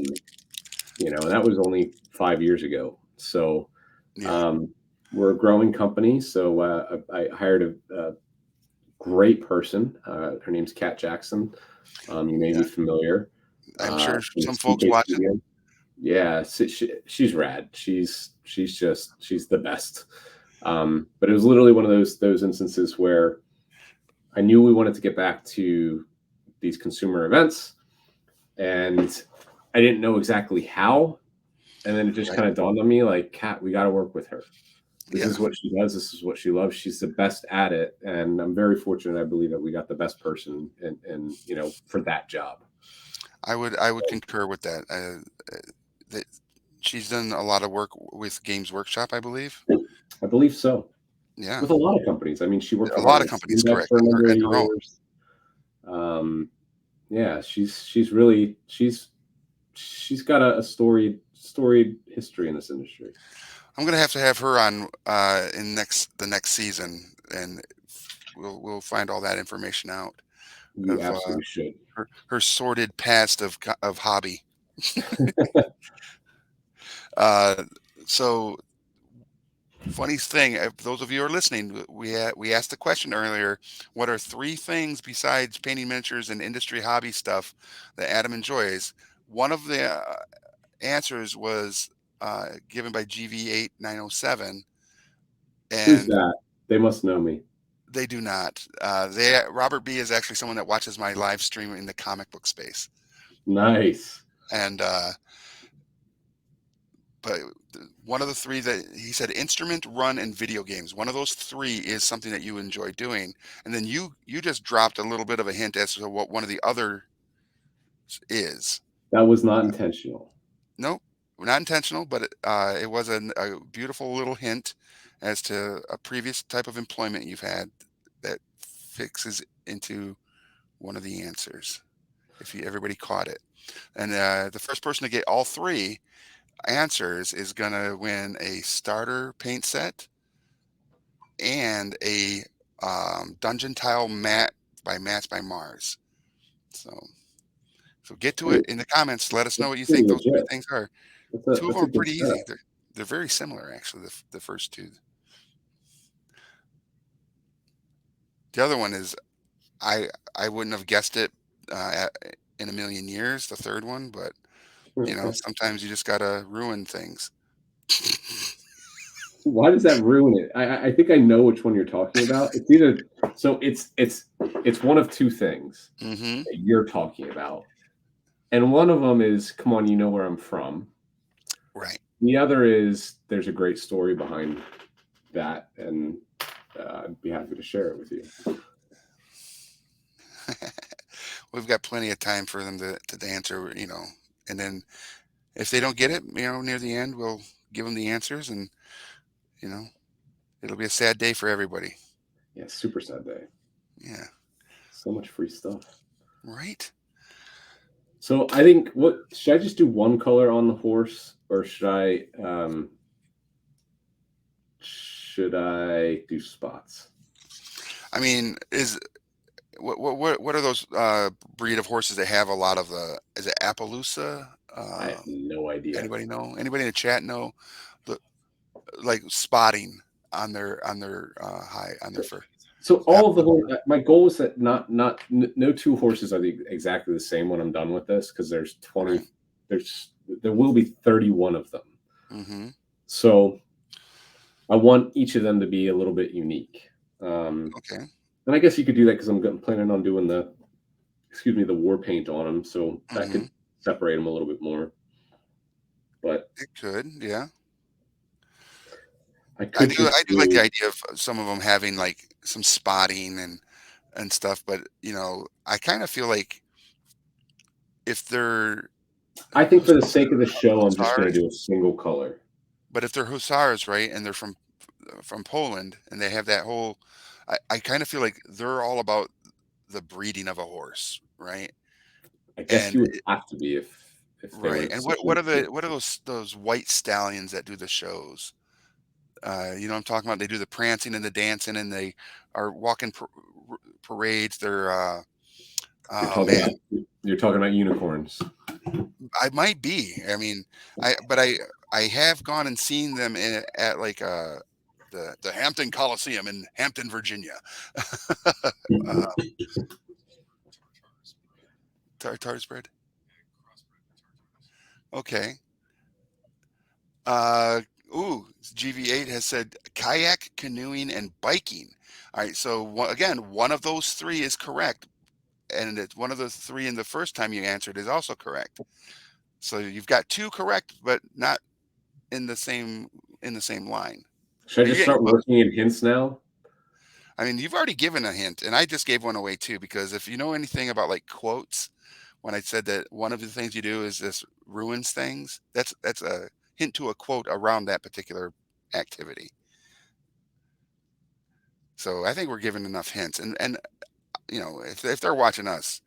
you know, and that was only 5 years ago. So Yeah. um, we're a growing company. So I hired a great person. Her name's Kat Jackson. You may Yeah. be familiar. I'm sure From the some folks CK watching. Studio. Yeah, she's rad. She's the best. But it was literally one of those instances where I knew we wanted to get back to these consumer events, and I didn't know exactly how. And then it just Right. kind of dawned on me, like, Kat, we got to work with her. This Yeah. is what she does. This is what she loves. She's the best at it, and I'm very fortunate. I believe that we got the best person, and you know, for that job. I would concur with that. That she's done a lot of work with Games Workshop, I believe. I believe so. Yeah. With a lot of companies. I mean, she worked A for lot of Harvard companies, Index correct, for a number of and her own. years. Yeah, she's got a storied history in this industry. I'm gonna have to have her on in the next season, and we'll find all that information out You of absolutely should. her sordid past of hobby. Uh, so funniest thing, if those of you who are listening, we asked the question earlier: what are three things besides painting miniatures and industry hobby stuff that Adam enjoys? One of the answers was given by GV8907, Who's and that? They must know me. they do not. Robert B is actually someone that watches my live stream in the comic book space, Nice. and but one of the three that he said instrument, run, and video games. One of those three is something that you enjoy doing, and then you just dropped a little bit of a hint as to what one of the others is. That was not intentional. Nope, not intentional, but it was a beautiful little hint as to a previous type of employment you've had that fixes into one of the answers. If everybody caught it, and the first person to get all three answers is gonna win a starter paint set and a dungeon tile mat by Mats by Mars. So get to Pretty, it in the comments. Let us know that's what you pretty think those three legit. things are. That's a Two of that's them a are good pretty easy. start. They're very similar actually. The first two. The other one is I I wouldn't have guessed it in a million years. The third one, but sometimes you just gotta ruin things. Why does that ruin it? I think I know which one you're talking about. It's either so it's one of two things Mm-hmm. that you're talking about, and one of them is come on, you know where I'm from. Right. The other is there's a great story behind that, and I'd be happy to share it with you. We've got plenty of time for them to answer, and then if they don't get it, near the end, we'll give them the answers, and you know, it'll be a sad day for everybody. Yeah, super sad day. Yeah. So much free stuff. Right. So I think what should I just do one color on the horse, or should I do spots? I mean, what are those breed of horses that have a lot of the? Is it Appaloosa? I have no idea. Anybody know? Anybody in the chat know? The like spotting on their fur. So all of the Appaloosa. my goal is that no two horses are exactly the same when I'm done with this, because there's 20, Right. there will be 31 of them. Mm-hmm. So I want each of them to be a little bit unique. Okay. And I guess you could do that because I'm planning on doing the war paint on them, so that Mm-hmm. could separate them a little bit more. But It could. Yeah. I I could do. just I do like the do. idea of some of them having like some spotting and stuff, but I kind of feel like if they're I think for the sake of the show, I'm just going to hussars, do a single color. but if they're hussars, right, and they're from Poland and they have that whole, I kind of feel like they're all about the breeding of a horse, right? I guess And you would have to be if they right, were and such what are a. those white stallions that do the shows? You know what I'm talking about? They do the prancing and the dancing, and they are walking parades. They're You're oh talking man, about you're talking about unicorns. I might be. I mean, I have gone and seen them at like the Hampton Coliseum in Hampton, Virginia. uh, tartar spread. Okay. Uh, GV8 has said kayak, canoeing, and biking. All right. So again, one of those three is correct, and it's one of the three in the first time you answered is also correct. So you've got two correct, but not in the same line. Should I But you're just getting start close. working in hints now? I mean, you've already given a hint, and I just gave one away too, because if you know anything about like quotes, when I said that one of the things you do is this ruins things, that's a hint to a quote around that particular activity. So I think we're giving enough hints, and if they're watching us,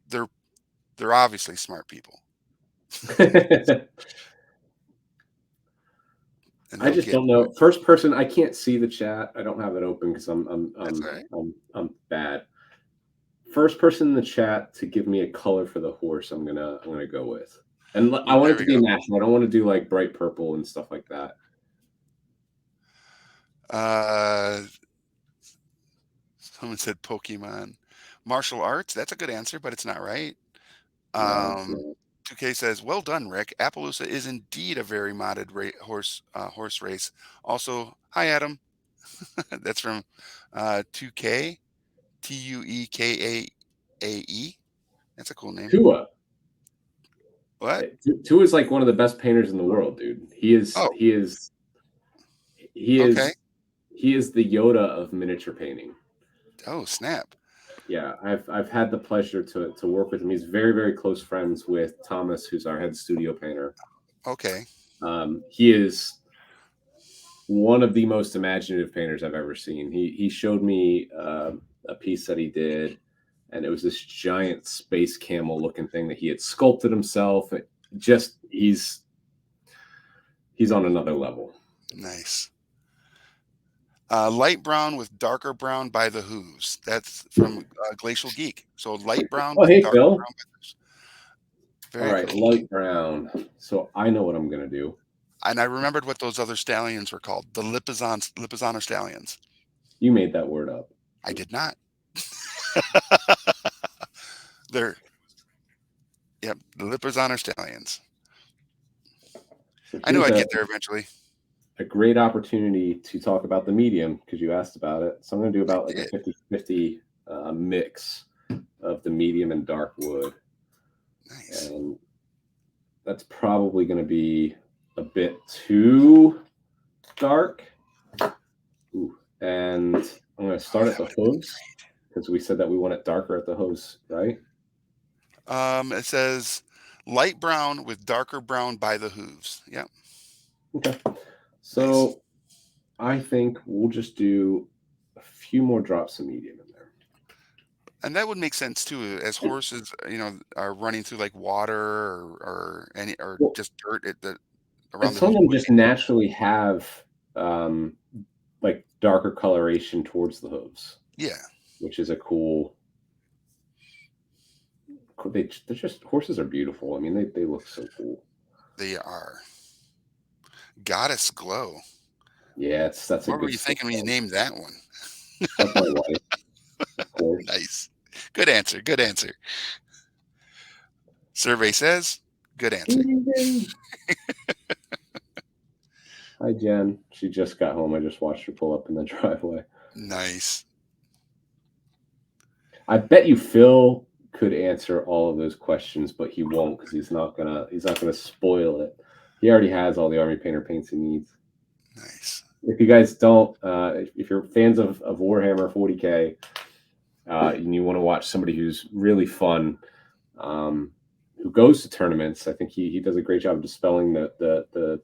they're they're obviously smart people, and I they'll just get don't to it. know. First person, I can't see the chat. I don't have it open because That's all right. I'm bad. First person in the chat to give me a color for the horse, I'm gonna go with. And I Ooh, want there it to we be go. natural. I don't want to do like bright purple and stuff like that. Uh, Someone said Pokemon, martial arts. That's a good answer, but it's not right. No, it's Um, not. 2K says, "Well done, Rick. Appaloosa is indeed a very modded horse race." Also, hi Adam. That's from 2K Tuekae. That's a cool name. Tua. What? Tua is like one of the best painters in the world, dude. He is Oh, he is he okay. is he is the Yoda of miniature painting. Oh, snap. Yeah, I've had the pleasure to work with him. He's very, very close friends with Thomas, who's our head studio painter. Okay. He is one of the most imaginative painters I've ever seen. He showed me a piece that he did, and it was this giant space camel looking thing that he had sculpted himself. Just he's on another level. Nice. Light brown with darker brown by the hooves. That's from Glacial Geek. So light brown Oh, with hey darker Phil. brown by the hooves. All Very right, cool. light brown. So I know what I'm gonna do. And I remembered what those other stallions were called. The Lipizzaner stallions. You made that word up. I did not. They're, yep, the Lipizzaner stallions. So I knew here's I'd get there eventually. a great opportunity to talk about the medium because you asked about it. So I'm going to do I about like a did. 50-50 mix of the medium and dark wood. Nice. And that's probably going to be a bit too dark. Ooh. And I'm going to Oh, start at that the would have been hooves because we said that we want it darker at the hooves, right? great. It says light brown with darker brown by the hooves. Yep. Okay. Nice. So I think we'll just do a few more drops of medium in there. And that would make sense too, as horses, are running through like water or any or Well, just dirt at the and around the some hooves. of them Would just make sense. naturally have um, like darker coloration towards the hooves, Yeah, which is a cool. They're just horses are beautiful. I mean, they look so cool. they are. Goddess Glow. Yeah, that's a What were good you stick thinking when you one. named that one? That's my wife, of course. Nice. Good answer. Good answer. Survey says good answer. Ding, ding. Hi, Jen. She just got home. I just watched her pull up in the driveway. Nice. I bet you Phil could answer all of those questions, but he won't because he's not gonna spoil it. He already has all the army painter paints he needs. Nice. If you guys don't, if you're fans of Warhammer 40K, and you want to watch somebody who's really fun, um, who goes to tournaments, I think he does a great job of dispelling the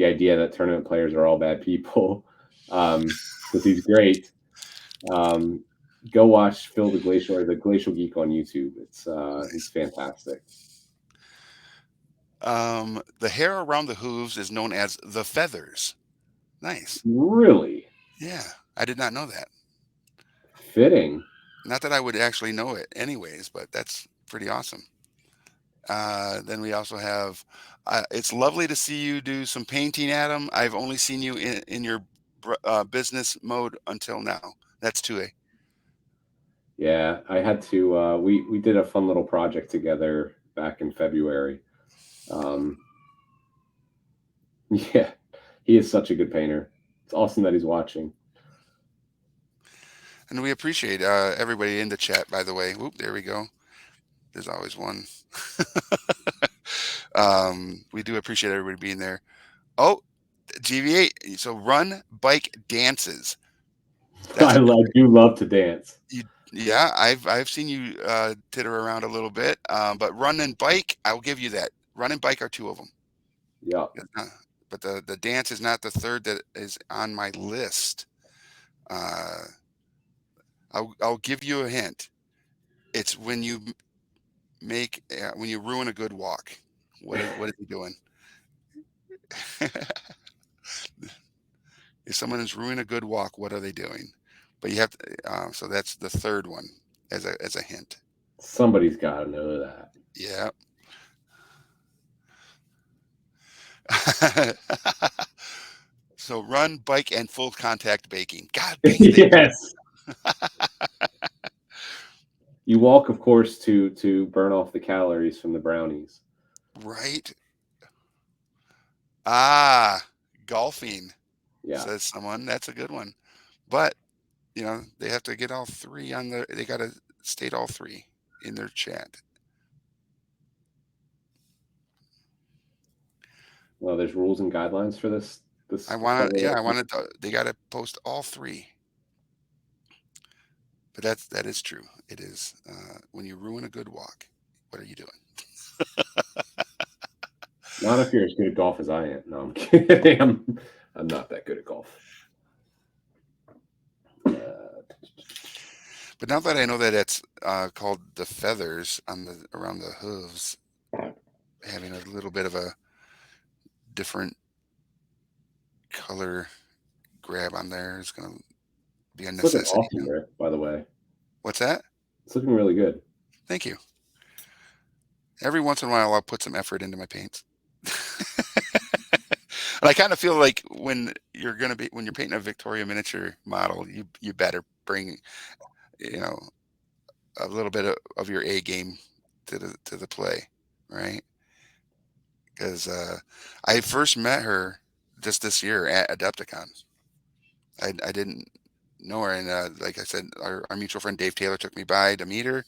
idea that tournament players are all bad people. Because he's great. Um, Go watch Phil the Glacial or the Glacial Geek on YouTube. He's Nice. fantastic. The hair around the hooves is known as the feathers. Nice. Really Yeah, I did not know that. fitting. Not that I would actually know it anyways, but that's pretty awesome. Then we also have, it's lovely to see you do some painting, Adam. I've only seen you in your business mode until now. That's 2A. Yeah, I had to. We did a fun little project together back in February. Um, yeah, he is such a good painter. It's awesome that he's watching. And we appreciate everybody in the chat, by the way. Whoop, there we go. There's always one. We do appreciate everybody being there. Oh, GV8. So run, bike, dances. That's a I do love to dance. you. Yeah, I've seen you titter around a little bit, but run and bike, I'll give you that. Run and bike are two of them. Yeah, But the dance is not the third that is on my list. Uh, I'll give you a hint. It's when you when you ruin a good walk. What is he doing? If someone is ruining a good walk, what are they doing? But you have to. So that's the third one as a hint. somebody's got to know that. Yeah. So run, bike, and full contact baking. God, these things. Yes, you walk, of course, to burn off the calories from the brownies. Right. Ah, golfing, Yeah, says someone. That's a good one. But, they have to get all three they got to state all three in their chat. Well, there's rules and guidelines for this Yeah, color. I wanted to, they got to post all three. But that is true. It is when you ruin a good walk, what are you doing? Not if you're as good at golf as I am. No, I'm kidding. I'm not that good at golf. But now that I know that it's called the feathers on the around the hooves, having a little bit of a different color grab on there is going to be a It's looking necessity awesome now. there, by the way. What's that? It's looking really good. Thank you. Every once in a while, I'll put some effort into my paints. And I kind of feel like when you're painting a Victoria miniature model, you better bring, you know, a little bit of your A game to the play, right? Because I first met her just this year at Adepticon. I didn't know her, and like I said, our mutual friend Dave Taylor took me by to meet her.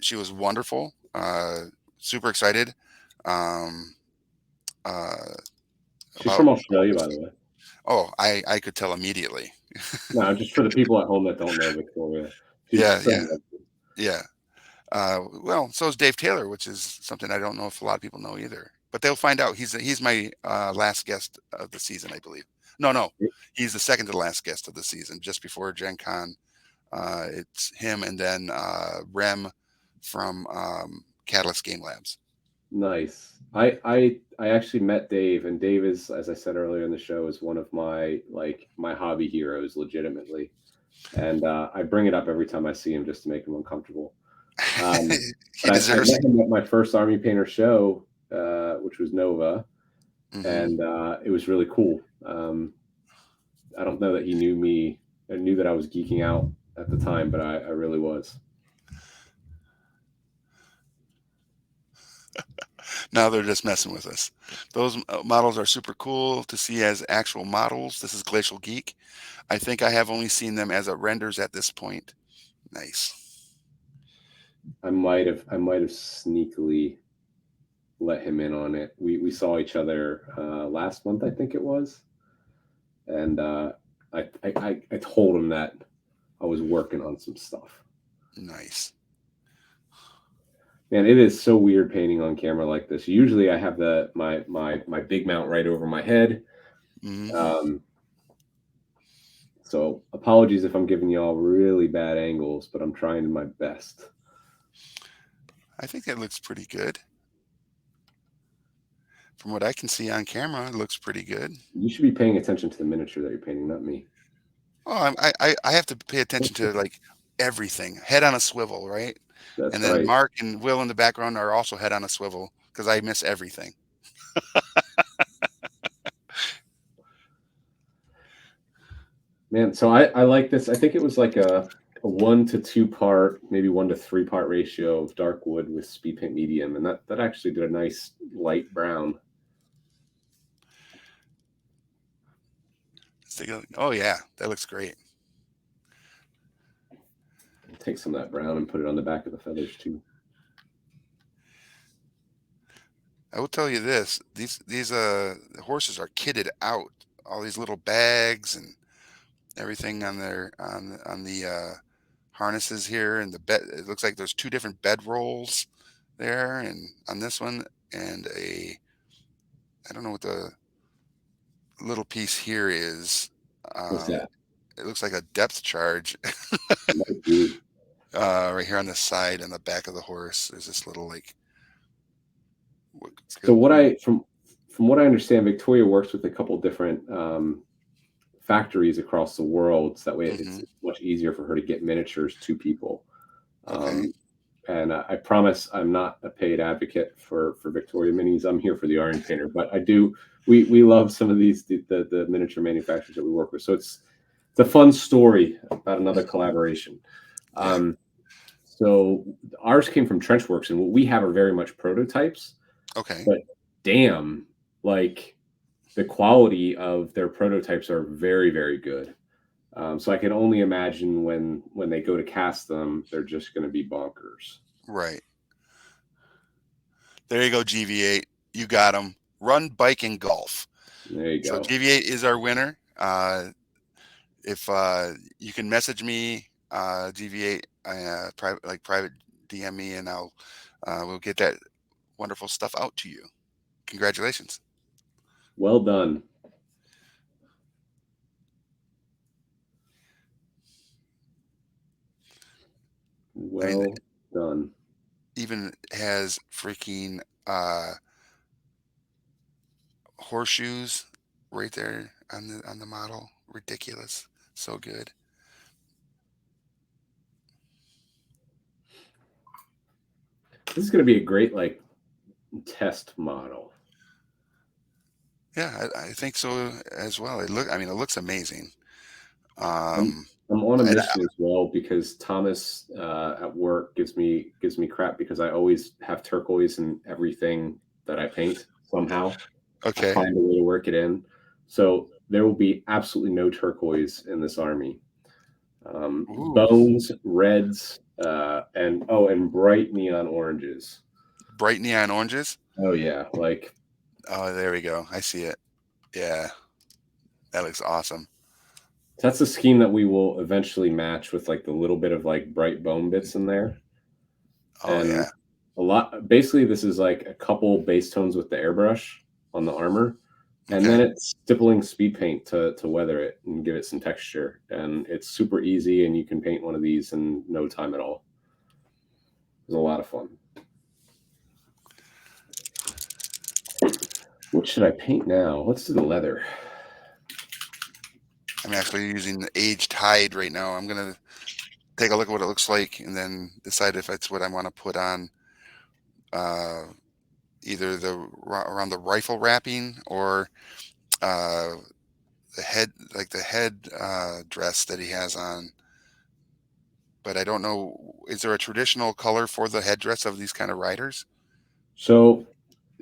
She was wonderful, super excited um, uh, She's about from the whole Australia, by the thing. way. Oh, I could tell immediately. No, just for the people at home that don't know Victoria, she's Yeah, very yeah, lovely. yeah. Well, so is Dave Taylor, which is something I don't know if a lot of people know either. But they'll find out. He's my last guest of the season, I believe. No, no, he's the second to the last guest of the season, just before Gen Con. It's him and then Rem from Catalyst Game Labs. Nice. I actually met Dave, and Dave is, as I said earlier in the show, is one of my hobby heroes, legitimately. And I bring it up every time I see him just to make him uncomfortable. Um, He but I deserves met it. him at my first Army Painter show, which was Nova, Hmm. and it was really cool. I don't know that he knew me or knew that I was geeking out at the time, but I really was. Now they're just messing with us. Those models are super cool to see as actual models. This is Glacial Geek. I think I have only seen them as a renders at this point. Nice. I might have sneakily let him in on it. We saw each other last month, I think it was, and I told him that I was working on some stuff. Nice. Man, it is so weird painting on camera like this. Usually, I have my big mount right over my head. Hmm. Um, so apologies if I'm giving you all really bad angles, but I'm trying my best. I think that looks pretty good. From what I can see on camera, it looks pretty good. You should be paying attention to the miniature that you're painting, not me. Oh, I have to pay attention to like everything, head on a swivel, right? And That's then right. Mark and Will in the background are also head on a swivel because I miss everything. Man, so I like this. I think it was like a 1 to 2 part, maybe 1 to 3 part ratio of dark wood with speed paint medium, and that actually did a nice light brown. Let's take a look. Oh yeah, that looks great. Take some of that brown and put it on the back of the feathers too. I will tell you this: these horses are kitted out. All these little bags and everything on their on the harnesses here, and the bed. It looks like there's two different bed rolls there, and on this one, and a I don't know what the little piece here is. What's Um, that? it looks like a depth charge Might be. right here on the side and the back of the horse. There's this little like what So could what I from what I understand, Victoria works with a couple different factories across the world, so that way hmm. it's much easier for her to get miniatures to people. Okay. Um, and I promise I'm not a paid advocate for Victoria Minis. I'm here for the Army Painter, but I do. We love some of these the miniature manufacturers that we work with. So it's a fun story about another collaboration. Yeah. Um, so ours came from Trenchworks, and what we have are very much prototypes. Okay. But damn, like the quality of their prototypes are very very good. So I can only imagine when they go to cast them, they're just going to be bonkers. Right. There you go, GV8. You got them run, bike, and golf. There you So go. GV8 is our winner. If you can message me, GV8, private DM me, and we'll get that wonderful stuff out to you. Congratulations. Well done. I mean, Well done. even has freaking uh, horseshoes right there on the model. Ridiculous. So good. This is going to be a great like test model. Yeah, I think so as well. I mean, it looks amazing. I'm Um, I'm on a and mission as well because Thomas at work gives me crap because I always have turquoise in everything that I paint somehow. I okay. find a way to work it in. So there will be absolutely no turquoise in this army. Ooh, Bones, reds, and bright neon oranges. bright neon oranges. Oh yeah, like Oh, there we go. I see it. Yeah, that looks awesome. that's a scheme that we will eventually match with like the little bit of like bright bone bits in there. Oh And yeah. a lot basically this is like a couple base tones with the airbrush on the armor, and then Okay. it's stippling speed paint to weather it and give it some texture, and it's super easy and you can paint one of these in no time at all. It's a lot of fun. What should I paint now? Let's do the leather. I'm actually using the aged hide right now. I'm gonna take a look at what it looks like and then decide if it's what I want to put on uh, either around the rifle wrapping or uh, the head, like the head dress that he has on. But I don't know. Is there a traditional color for the headdress of these kind of riders? So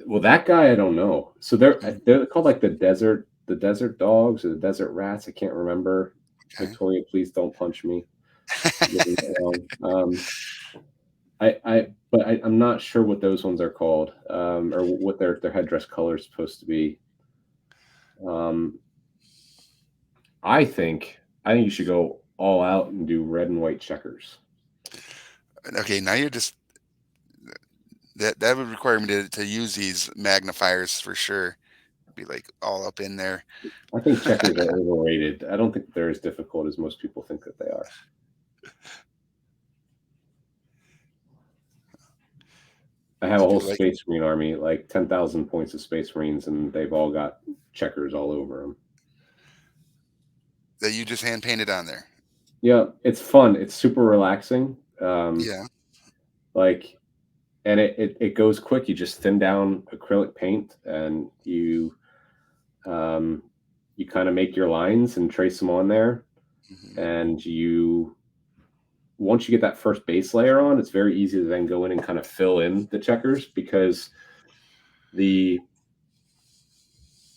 well, that guy I don't know. So Mhm. they're called like the desert dogs or the desert rats. I can't remember. Okay. Victoria, please don't punch me. Getting that wrong. I'm not sure what those ones are called, or what their headdress color is supposed to be. Um, I think you should go all out and do red and white checkers. Okay, now you're just that would require me to use these magnifiers for sure. Be like all up in there. I think checkers are overrated. I don't think they're as difficult as most people think that they are. I have a I whole do like Space Marine army, like 10,000 points of Space Marines, and they've all got checkers all over them. that you just hand painted on there. Yeah, it's fun. It's super relaxing. Yeah. Like, and it goes quick. You just thin down acrylic paint, and um, you kind of make your lines and trace them on there. Hmm. And you once you get that first base layer on, it's very easy to then go in and kind of fill in the checkers because the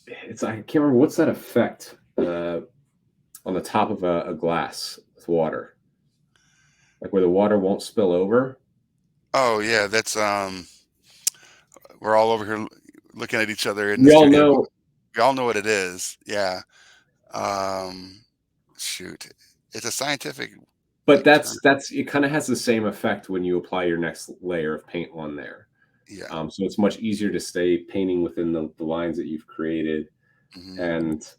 it's I can't remember what's that effect on the top of a glass with water, like where the water won't spill over. Oh yeah, that's we're all over here looking at each other in the We all studio. know, We all know what it is. Yeah. Um, shoot, it's a scientific but like term. that's it. Kind of has the same effect when you apply your next layer of paint on there. Yeah. So it's much easier to stay painting within the lines that you've created, Hmm. and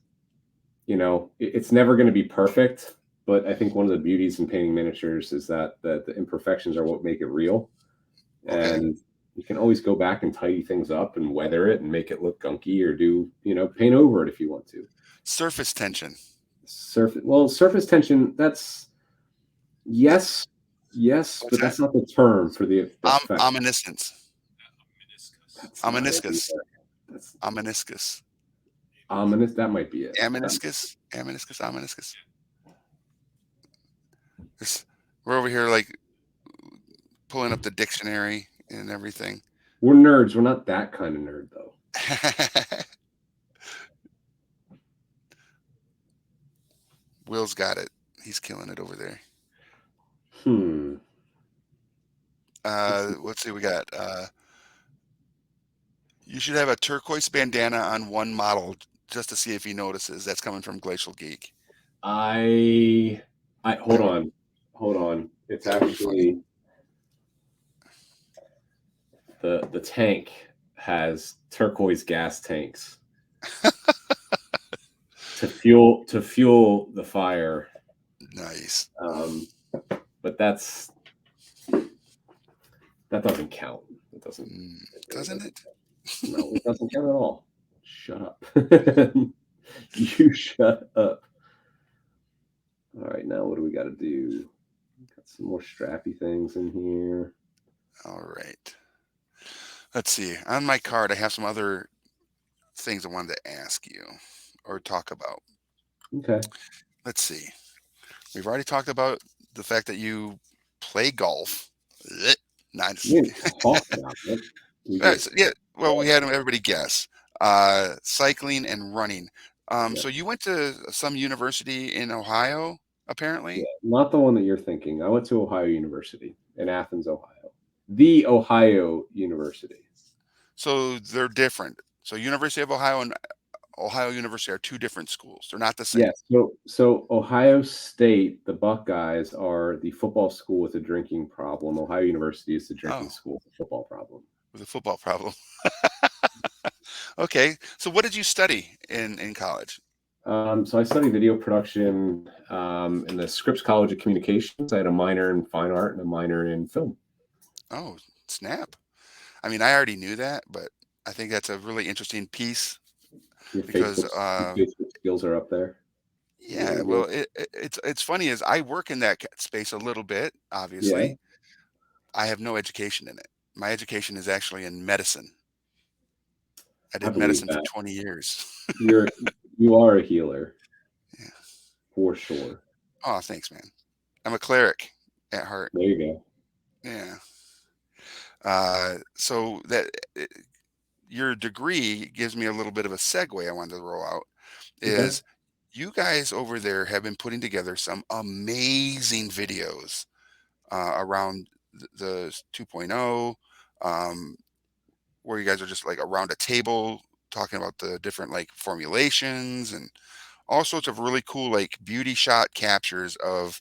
it's never going to be perfect, but I think one of the beauties in painting miniatures is that the imperfections are what make it real, Okay. and you can always go back and tidy things up and weather it and make it look gunky, or do paint over it if you want to. Surface tension. Surface tension, that's That yes, yes, what's but that? that's not the term for the effect. Omniscience. That's not it Omniscus. either. That's Omniscus. ominous. That might be it. Ammoniscus. Ammoniscus. Omniscus. This, we're over here like pulling up the dictionary and everything. We're nerds. We're not that kind of nerd though. Will's got it. He's killing it over there. Hmm. Let's see. Let's see. We got You should have a turquoise bandana on one model just to see if he notices. That's coming from Glacial Geek. I I hold That would on. Hold on. It's that would be funny. actually the tank has turquoise gas tanks to fuel the fire. Nice. Um, but that doesn't count. It doesn't. It really Doesn't doesn't it? count. No, it doesn't count at all. Shut up. You shut up. All right, now what do we got to do? Got some more strappy things in here. All right. Let's see. On my card, I have some other things I wanted to ask you or talk about. Okay. Let's see. We've already talked about the fact that you play golf. Blech. Nah, We just didn't talk about it. We so, just yeah. Well, we said had everybody guess. Cycling and running. yeah. So you went to some university in Ohio, Yeah. apparently. Not the one that you're thinking. I went to Ohio University in Athens, Ohio. The Ohio University. So they're different. So University of Ohio and Ohio University are two different schools. They're not the same. Yes. So Ohio State, the Buckeyes are the football school with a drinking problem. Ohio University is the drinking Oh, school with a football problem. with a football problem. Okay. So what did you study in college? So I studied video production in the Scripps College of Communications. I had a minor in fine art and a minor in film. Oh, snap. I mean, I already knew that, but I think that's a really interesting piece Your because, Facebook skills are up there. yeah, Really well, good. it's funny is I work in that space a little bit, Yeah, obviously. I have no education in it. My education is actually in medicine. I I did believe medicine for that. 20 years. You're you are a healer Yeah. for sure. Oh, thanks, man. I'm a cleric at heart. There you go. Yeah. So that your degree gives me a little bit of a segue I wanted to roll out Okay. is you guys over there have been putting together some amazing videos around the 2.0, um, where you guys are just like around a table talking about the different like formulations and all sorts of really cool like beauty shot captures of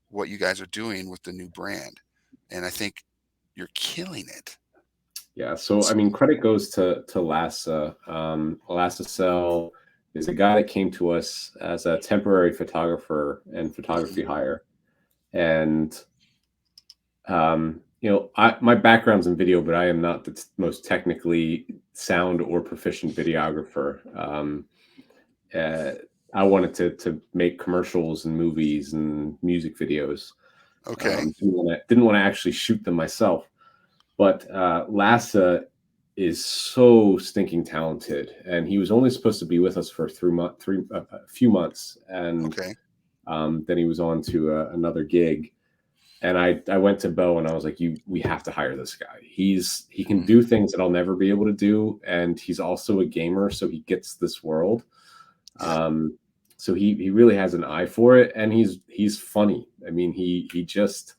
what you guys are doing with the new brand. And I think you're killing it. Yeah. So I So, mean, credit goes to Lassa. Lassa Cell is a guy that came to us as a temporary photographer and mhm, photography hire, and my background's in video, but I am not the most technically sound or proficient videographer. Uh, I wanted to make commercials and movies and music videos. okay. Didn't want to actually shoot them myself, but Lassa is so stinking talented, and he was only supposed to be with us for a few months, and Okay. then he was on to another gig. And I went to Bo and I was like, we have to hire this guy. He can Mm, do things that I'll never be able to do, and he's also a gamer, so he gets this world. yeah. Um, so he really has an eye for it, and he's funny. I mean, he just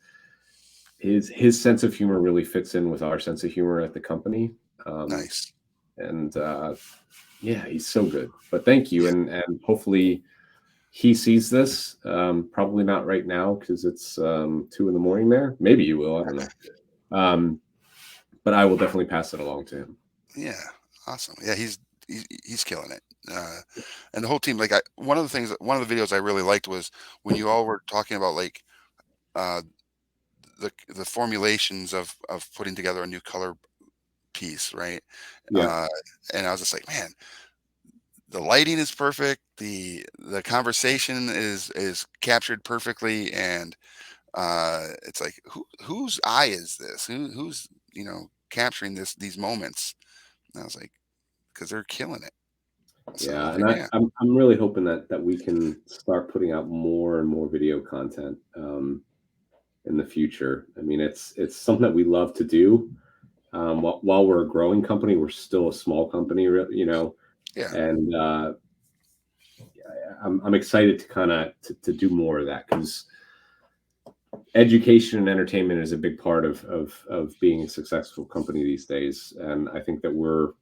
his sense of humor really fits in with our sense of humor at the company. Um, Nice. and yeah, he's so good. But thank you, and hopefully he sees this. Probably not right now because it's 2 in the morning there. Maybe you will. I don't know. Um, but I will definitely pass it along to him. Yeah. Awesome. Yeah. He's killing it. And the whole team, like one of the things, one of the videos I really liked was when you all were talking about like, uh, the formulations of putting together a new color piece, right? Yeah, Uh, and I was just like, man, the lighting is perfect. The conversation is captured perfectly, and it's like whose eye is this? Who's capturing these moments? And I was like, because they're killing it. So yeah, and yeah, I'm really hoping that we can start putting out more and more video content in the future. I mean, it's something that we love to do. While we're a growing company, we're still a small company, yeah, and I'm excited to kind of to do more of that because education and entertainment is a big part of being a successful company these days, and I think that we're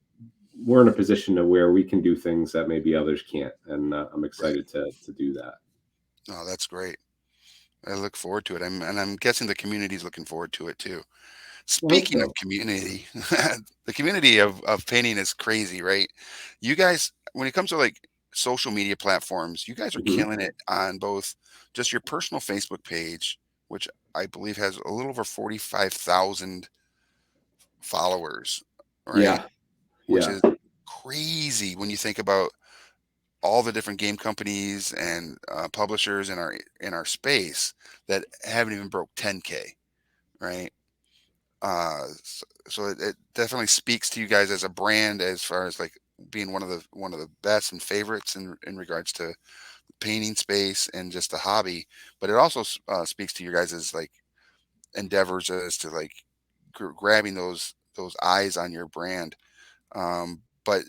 we're in a position to where we can do things that maybe others can't, and I'm Right. excited to do that. Oh, that's great. I look forward to it. I'm guessing the community's looking forward to it too. I hope Speaking of so. community, the community of painting is crazy, right? You guys, when it comes to like social media platforms, you guys are Hmm. killing it on both just your personal Facebook page, which I believe has a little over 45,000 followers, right? Yeah, Which yeah, is crazy when you think about all the different game companies and publishers in our space that haven't even broke 10K, right? So it definitely speaks to you guys as a brand as far as like being one of the best and favorites in regards to painting space and just the hobby. But it also speaks to your guys' as like endeavors as to like grabbing those eyes on your brand. But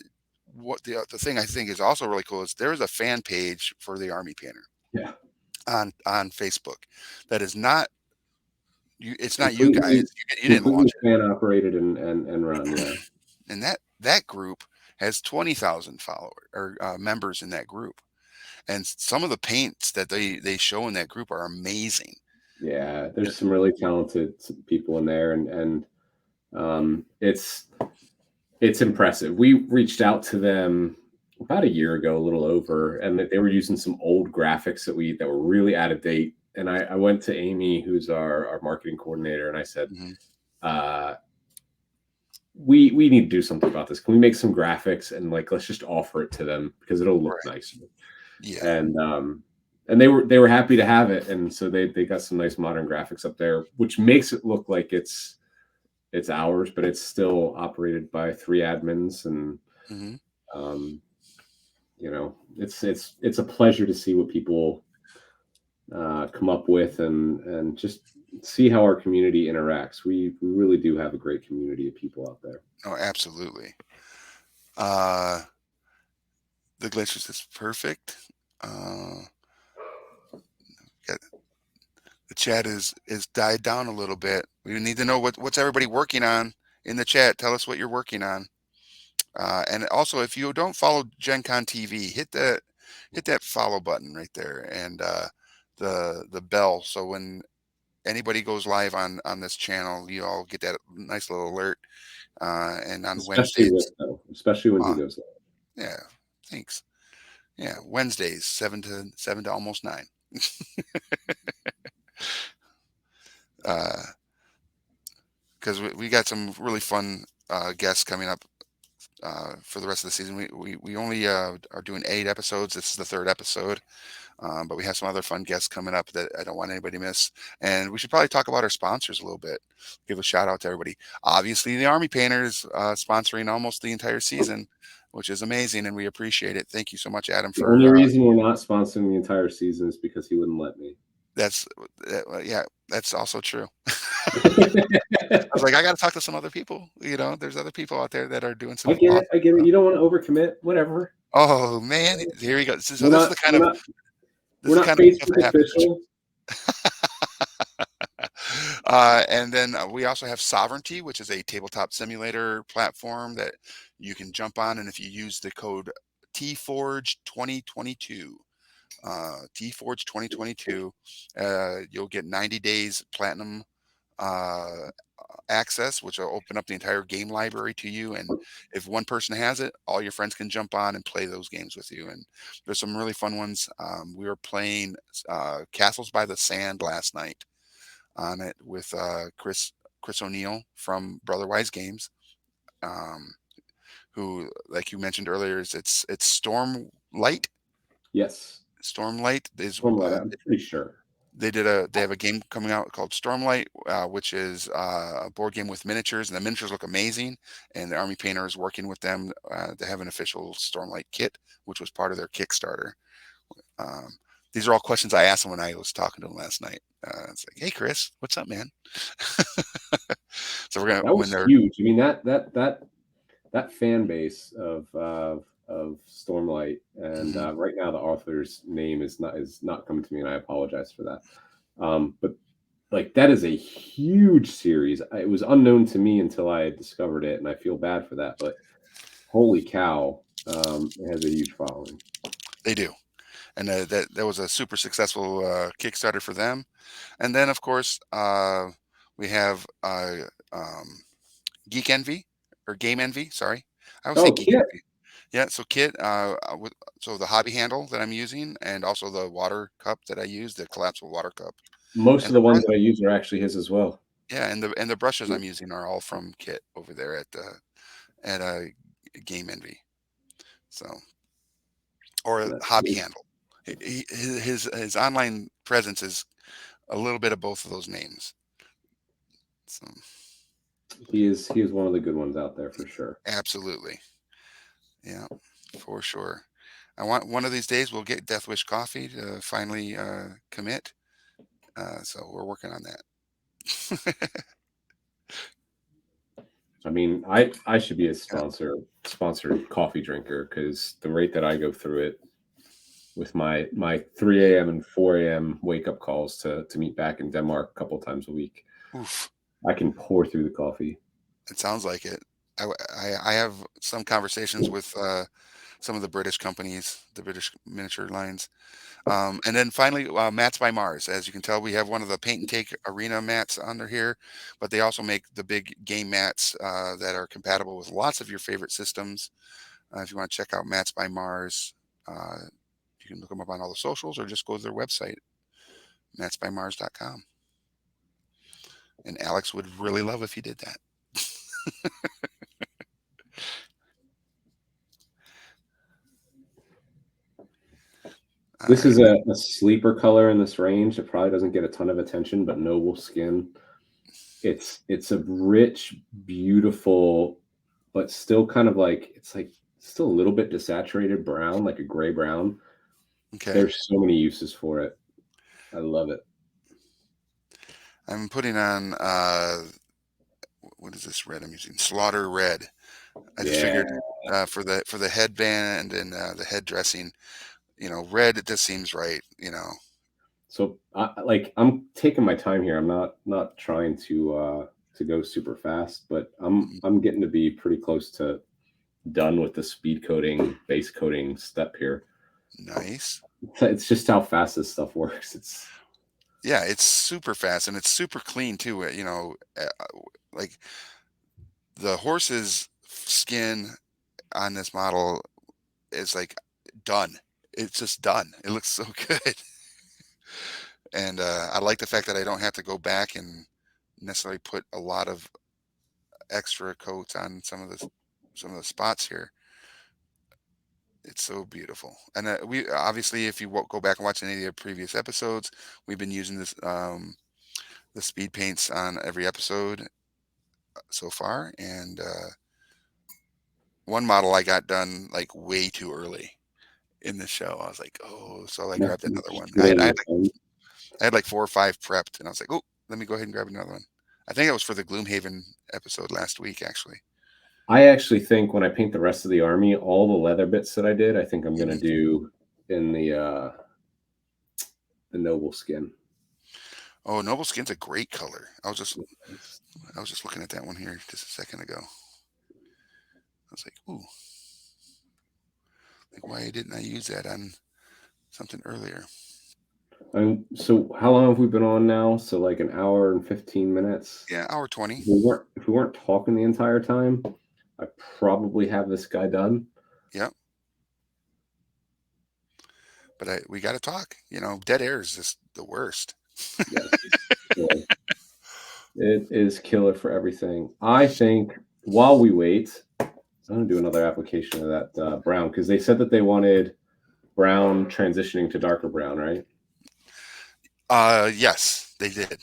what the thing I think is also really cool is there is a fan page for the Army Painter yeah. on Facebook that is not you. It's not you guys. Completely, You didn't completely launch it. fan operated and run. Yeah, And that group has 20,000 followers or members in that group. And some of the paints that they show in that group are amazing. yeah. Uh, There's some really talented people in there, and it's impressive. We reached out to them about a year ago, a little over, and they were using some old graphics that were really out of date. And I went to Amy, who's our marketing coordinator, and I said, mhm. uh, we need to do something about this. Can we make some graphics and like let's just offer it to them because it'll look Right. nicer. Yeah. And they were happy to have it, and so they got some nice modern graphics up there, which makes it look like it's ours, but it's still operated by three admins, and Hmm. um, it's a pleasure to see what people come up with, and just see how our community interacts. We really do have a great community of people out there. Oh, absolutely. Uh, the glaciers is perfect. Uh, the chat is died down a little bit. We need to know what's everybody working on in the chat. Tell us what you're working on. And also, if you don't follow Gen Con TV, hit that follow button right there and the bell. So when anybody goes live on this channel, you all get that nice little alert. And on Especially Wednesdays, with though, especially when he uh, goes live. yeah, thanks. Yeah, Wednesdays 7 to almost 9. Because we got some really fun guests coming up for the rest of the season. We only are doing 8 episodes. This is the third episode. But we have some other fun guests coming up that I don't want anybody to miss. And we should probably talk about our sponsors a little bit. Give a shout out to everybody. Obviously, the Army Painters sponsoring almost the entire season, which is amazing, and we appreciate it. Thank you so much, Adam, The for only reason we're not sponsoring the entire season is because he wouldn't let me. that's yeah, that's also true. I was like, I got to talk to some other people. You know, there's other people out there that are doing I some get it. awesome I get it. stuff. You don't want to overcommit. Whatever. Oh man, here we go. So We're this is not. the kind We're of not. this We're is the not kind of stuff Facebook that happens. official. And then we also have Sovereignty, which is a tabletop simulator platform that you can jump on. And if you use the code TForge 2022, TForge 2022, you'll get 90 days platinum uh, access, which will open up the entire game library to you. And if one person has it, all your friends can jump on and play those games with you. And there's some really fun ones. We were playing Castles by the Sand last night on it with Chris O'Neill from Brotherwise Games, um, who, like you mentioned earlier, is it's Stormlight. Yes. Stormlight is Stormlight. I'm pretty sure. they have a game coming out called Stormlight, which is a board game with miniatures, and the miniatures look amazing. And the Army Painter is working with them to have an official Stormlight kit, which was part of their Kickstarter. Um, these are all questions I asked him when I was talking to him last night. It's like, hey, Chris, what's up, man? So we're gonna That when was they're huge. I mean that fan base of Stormlight, and mhm. right now the author's name is not coming to me, and I apologize for that. But like that is a huge series. It was unknown to me until I discovered it, and I feel bad for that. But Holy cow! It has a huge following. They do, and that was a super successful Kickstarter for them. And then, of course, we have Geek Envy or Game Envy. Sorry, I always say Oh, Geek Kit. Envy. Yeah, so Kit, so the hobby handle that I'm using, and also the water cup that I use, the collapsible water cup, Most and of the the ones that I use are actually his as well. yeah, and the brushes I'm using are all from Kit over there at Game Envy. So or That's Hobby cool. Handle. His online presence is a little bit of both of those names. So He is one of the good ones out there for sure. absolutely, yeah, for sure. I want one of these days we'll get Death Wish Coffee to finally commit. So we're working on that. I mean, I should be a Yeah. sponsored coffee drinker because the rate that I go through it with my 3 a.m. and 4 a.m. wake up calls to meet back in Denmark a couple times a week, Oof. I can pour through the coffee. It sounds like it. I have some conversations with some of the British companies, the British miniature lines. And then finally, Mats by Mars. As you can tell, we have one of the paint and take arena mats under here, but they also make the big game mats that are compatible with lots of your favorite systems. If you want to check out Mats by Mars, uh, you can look them up on all the socials or just go to their website, matsbymars.com. And Alex would really love if you did that. All This right. is a sleeper color in this range. It probably doesn't get a ton of attention, but Noble Skin. It's a rich, beautiful, but still kind of like it's like still a little bit desaturated brown, like a gray brown. Okay. There's so many uses for it. I love it. I'm putting on what is this red I'm using? Slaughter red. I just Yeah. figured for the headband and the head dressing, red it just seems right. So like I'm taking my time here. I'm not trying to go super fast, but I'm Mm, I'm getting to be pretty close to done with the speed coating, base coating step here. nice. It's just how fast this stuff works. It's Yeah, it's super fast and it's super clean too. Like the horse's skin on this model is like done. It's just done. It looks so good. And I like the fact that I don't have to go back and necessarily put a lot of extra coats on some of the spots here. It's so beautiful. And we obviously, if you go back and watch any of the previous episodes, we've been using the speed paints on every episode so far. And one model I got done like way too early in the show. I was like, oh, so I grabbed another one. just getting it done. I had like four or five prepped, and I was like, oh, let me go ahead and grab another one. I think it was for the Gloomhaven episode last week, actually. I actually think when I paint the rest of the army, all the leather bits that I did, I think I'm gonna Mhm. do in the noble skin. Oh, Noble Skin's a great color. I was just looking at that one here just a second ago. I was like, ooh, like why didn't I use that on something earlier? So how long have we been on now? So like an hour and 15 minutes. Yeah, hour 20. If we weren't talking the entire time, I probably have this guy done. Yep. But we got to talk. Dead air is just the worst. Yes, killer. It is killer for everything. I think while we wait, I'm gonna do another application of that brown because they said that they wanted brown transitioning to darker brown, right? Yes, they did.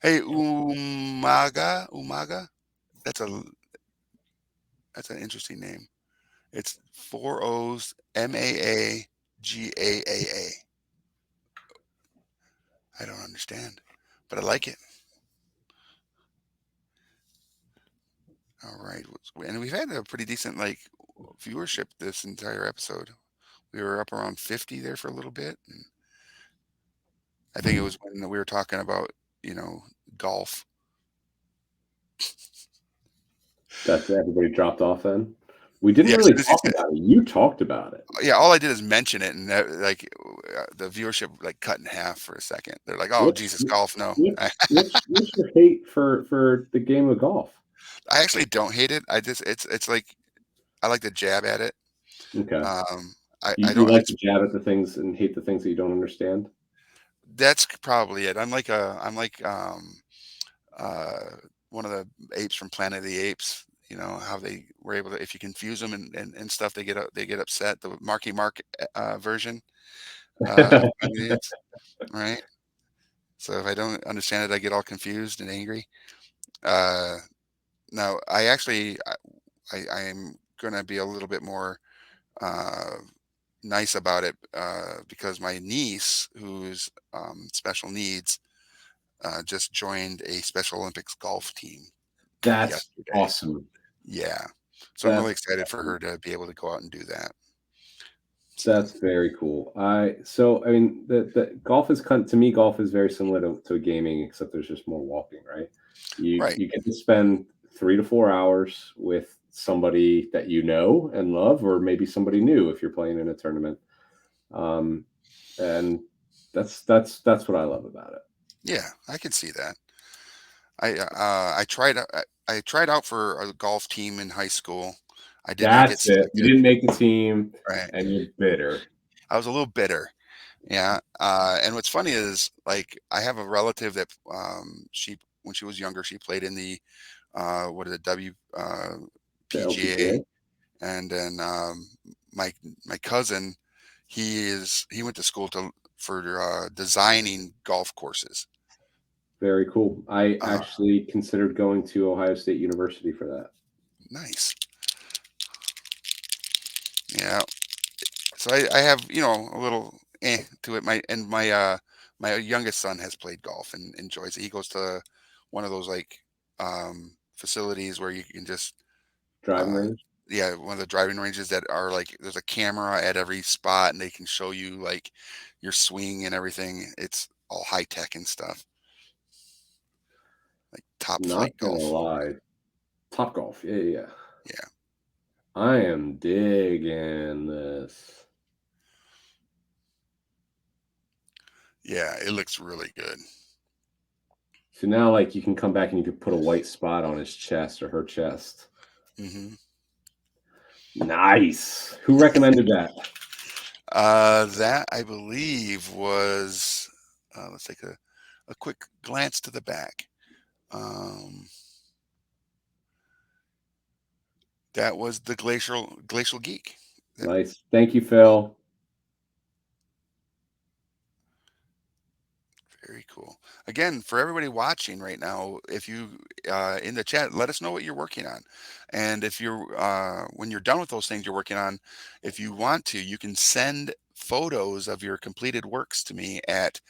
Hey, Umaga. That's a that's an interesting name. It's four O's, Maagaa. I don't understand, but I like it. All right, and we've had a pretty decent like viewership this entire episode. We were up around 50 there for a little bit, and I think it was when we were talking about, you know, golf. That's everybody dropped off then? We didn't Yeah, as really soon as he talk said, about it. You talked about it. yeah, all I did is mention it, and that, like, the viewership, like, cut in half for a second. They're like, "Oh, What's Jesus, golf, no." what's your hate for the game of golf? I actually don't hate it. I just it's like I like to jab at it. Okay. Um, I You don't like it's to jab at the things and hate the things that you don't understand? that's probably it. I'm like, uh, one of the apes from Planet of the Apes, you know, how they were able to if you confuse them and stuff, they get upset. The Marky Mark, version, of Planet of the Apes, right? So if I don't understand it, I get all confused and angry. Uh, Now I actually I am gonna be a little bit more, uh, nice about it, because my niece, who's, special needs, just joined a Special Olympics golf team That's yesterday. awesome. Yeah. So I'm really That's excited for awesome. her to be able to go out and do that. So, That's very cool. I mean, the golf is to me, golf is very similar to gaming, except there's just more walking, right? right. You get to spend 3 to 4 hours with somebody that you know and love, or maybe somebody new if you're playing in a tournament. Um, and that's what I love about it. Yeah, I can see that. I tried out for a golf team in high school. I did not get That's it. You selected. didn't make the team, Right. and you're bitter. I was a little bitter. Yeah, and what's funny is, like, I have a relative that, she when she was younger, she played in the, what is it, The PGA, LPGA, and then, my my cousin, he went to school for, designing golf courses. very cool. I Uh, actually considered going to Ohio State University for that. nice. Yeah. So I have, you know, a little to it. My youngest son has played golf and enjoys it. He goes to one of those like facilities where you can just Driving uh range. yeah, one of the driving ranges that are like there's a camera at every spot and they can show you like your swing and everything. It's all high tech and stuff, like top Not flight gonna golf. lie. Top golf. Yeah, yeah, yeah. Yeah. I am digging this. Yeah, it looks really good. So now, like, you can come back and you can put a white spot on his chest or her chest. Hmm. Nice. Who recommended that? That I believe was let's take a quick glance to the back. Um, that was the Glacial Geek. That Nice. Thank you, Phil. very cool. Again, for everybody watching right now, if you in the chat, let us know what you're working on, and if you're when you're done with those things you're working on, if you want to, you can send photos of your completed works to me at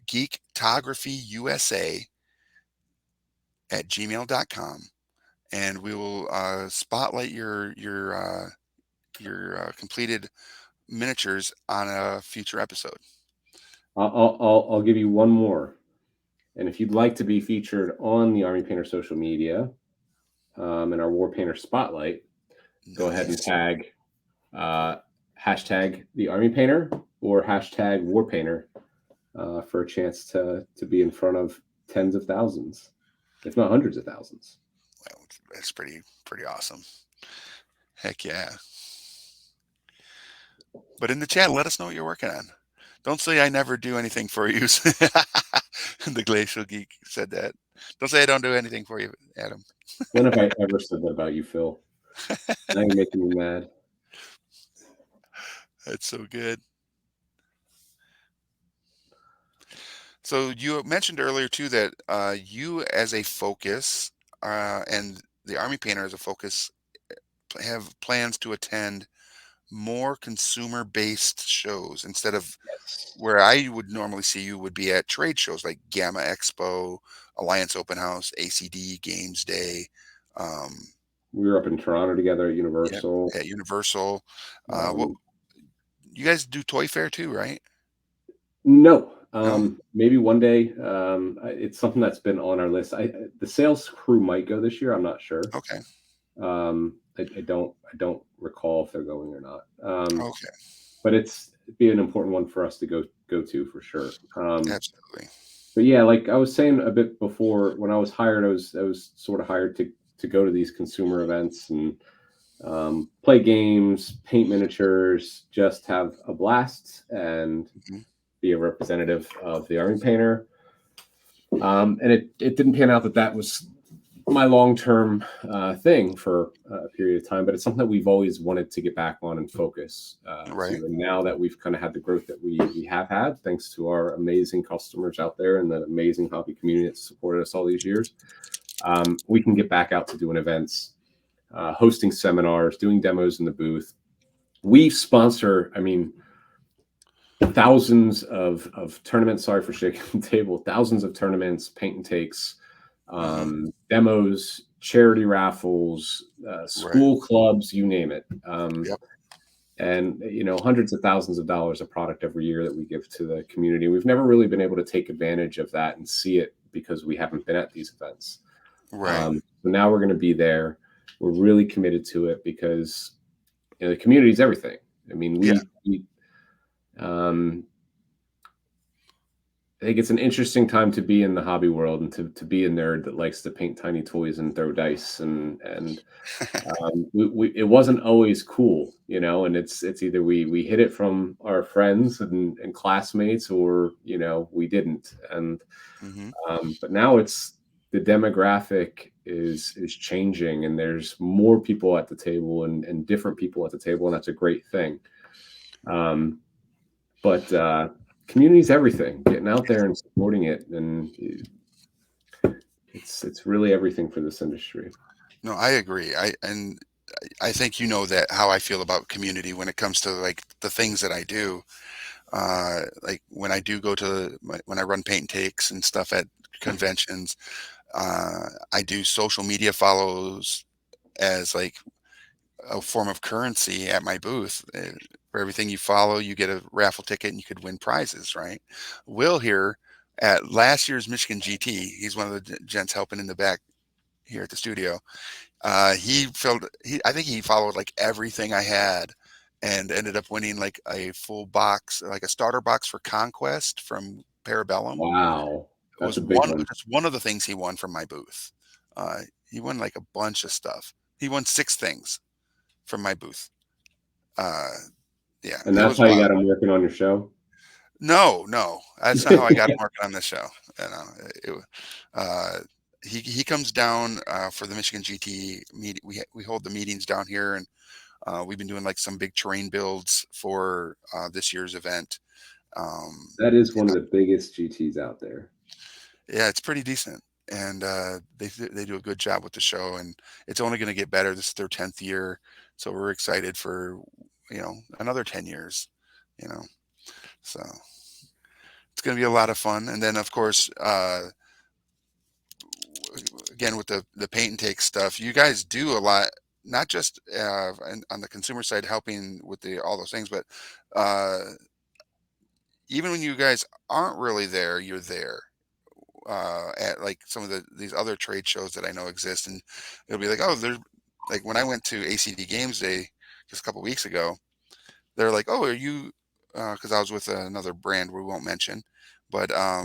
geektographyusa@gmail.com, and we will spotlight your completed miniatures on a future episode. I'll give you one more. And if you'd like to be featured on the Army Painter social media in our War Painter Spotlight, go ahead and Nice. tag uh, hashtag the Army Painter or hashtag War Painter for a chance to be in front of tens of thousands, if not hundreds of thousands. Well, that's pretty awesome. Heck yeah. But in the chat, let us know what you're working on. Don't say I never do anything for you. The Glacial Geek said that. Don't say I don't do anything for you, Adam. When have I ever said that about you, Phil? Now you're making me mad. That's so good. So you mentioned earlier too that you as a focus and the Army Painter as a focus have plans to attend more consumer-based shows instead of Yes. where I would normally see you would be at trade shows like Gamma Expo, Alliance Open House, ACD, Games Day. Um, We were up in Toronto together at yeah, Universal. at Universal. What Um, you guys do Toy Fair too, right? no, No? maybe one day. It's something that's been on our list. The sales crew might go this year. I'm not sure. Okay. I don't recall if they're going or not. Okay, But it'd be an important one for us to go to for sure. absolutely. But yeah, like I was saying a bit before, when I was hired, I was sort of hired to go to these consumer events and play games, paint miniatures, just have a blast, and Mhm. be a representative of the army painter. And it didn't pan out that was my long term thing for a period of time, but it's something that we've always wanted to get back on and focus to. Right. And now that we've kind of had the growth that we have had, thanks to our amazing customers out there and the amazing hobby community that's supported us all these years, we can get back out to doing events, hosting seminars, doing demos in the booth. We sponsor, I mean, thousands of tournaments. Sorry for shaking the table. Thousands of tournaments, paint and takes, Hmm. demos, charity raffles, Right. school clubs, you name it. Yep. And hundreds of thousands of dollars of product every year that we give to the community. We've never really been able to take advantage of that and see it because we haven't been at these events. Right. So now we're going to be there. We're really committed to it because the community is everything. I mean, Yeah. we um, I think it's an interesting time to be in the hobby world and to be a nerd that likes to paint tiny toys and throw dice and it wasn't always cool, and it's either we hit it from our friends and classmates, or we didn't. And Hmm. but now it's the demographic is changing, and there's more people at the table, and different people at the table, and that's a great thing. um, but community's everything. Getting out there and supporting it, and it's really everything for this industry. No, I agree. I think you know that how I feel about community when it comes to like the things that I do. Like when I do go to when I run paint and takes and stuff at conventions, I do social media follows as like a form of currency at my booth. For everything you follow, you get a raffle ticket and you could win prizes, right? Will here at last year's Michigan GT, he's one of the gents helping in the back here at the studio. I think he followed like everything I had and ended up winning like a full box, like a starter box for Conquest from Parabellum. Wow, It that's was a big one one. just one of the things he won from my booth. He won like a bunch of stuff. He won 6 things from my booth. Uh, yeah, And it that's was how you wild. got him working on your show. No, no, that's not how I got him working on this show. You know, uh, he comes down for the Michigan GT meet. We hold the meetings down here, and we've been doing like some big terrain builds for this year's event. Um, That is one of the biggest GTs out there. yeah, it's pretty decent, and they do a good job with the show, and it's only going to get better. This is their 10th year, so we're excited for another 10 years. You know, so it's going to be a lot of fun, and then of course. Again with the paint and take stuff, you guys do a lot, not just on the consumer side helping with the all those things, but uh, even when you guys aren't really there, you're there at like some of these other trade shows that I know exist, and it'll be like, oh, there's like when I went to ACD Games Day just a couple weeks ago, they're like, oh, are you? Because I was with another brand we won't mention, but uh,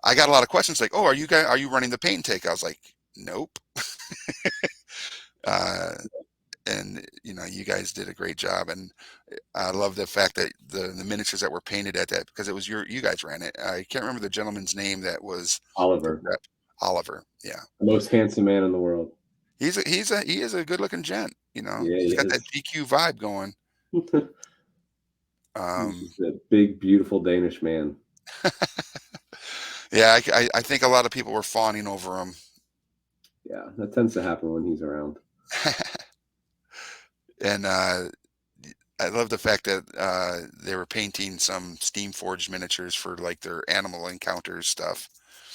I got a lot of questions like, oh, are you running the paint and take? I was like, nope. Uh, and you guys did a great job, and I love the fact that the miniatures that were painted at that, because it was you guys ran it. I can't remember the gentleman's name that was the Oliver, rep. Oliver. Yeah, the most handsome man in the world. he is a good looking gent. Yeah, He's he got that is. GQ vibe going. He's Um, just a big, beautiful Danish man. yeah, I think a lot of people were fawning over him. Yeah, that tends to happen when he's around. And I love the fact that they were painting some steam forged miniatures for like their animal encounters stuff.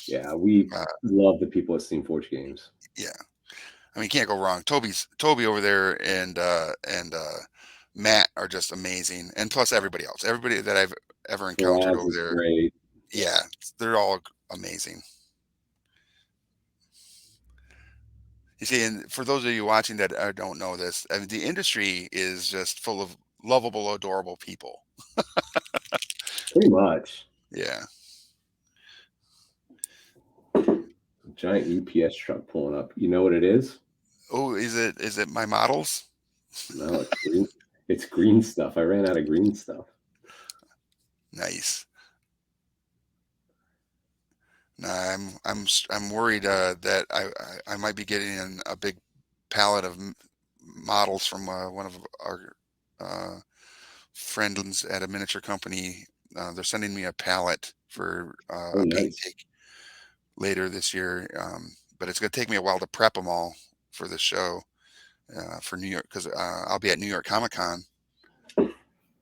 Yeah, we Uh, love the people at Steamforge Games. yeah, I mean, can't go wrong. Toby over there and Matt are just amazing, and plus everybody that I've ever encountered Faraz over is there. great. Yeah, they're all amazing. You see, and for those of you watching that don't know this, I mean, the industry is just full of lovable, adorable people. Pretty much. Yeah. Giant UPS truck pulling up. You know what it is? Oh, is it my models? No, it's green. It's green stuff. I ran out of green stuff. Nice. Nah, I'm worried that I might be getting in a big pallet of models from one of our uh, friends at a miniature company. They're sending me a pallet for Oh, a paint and nice. take later this year, but it's going to take me a while to prep them all for the show for New York because I'll be at New York Comic Con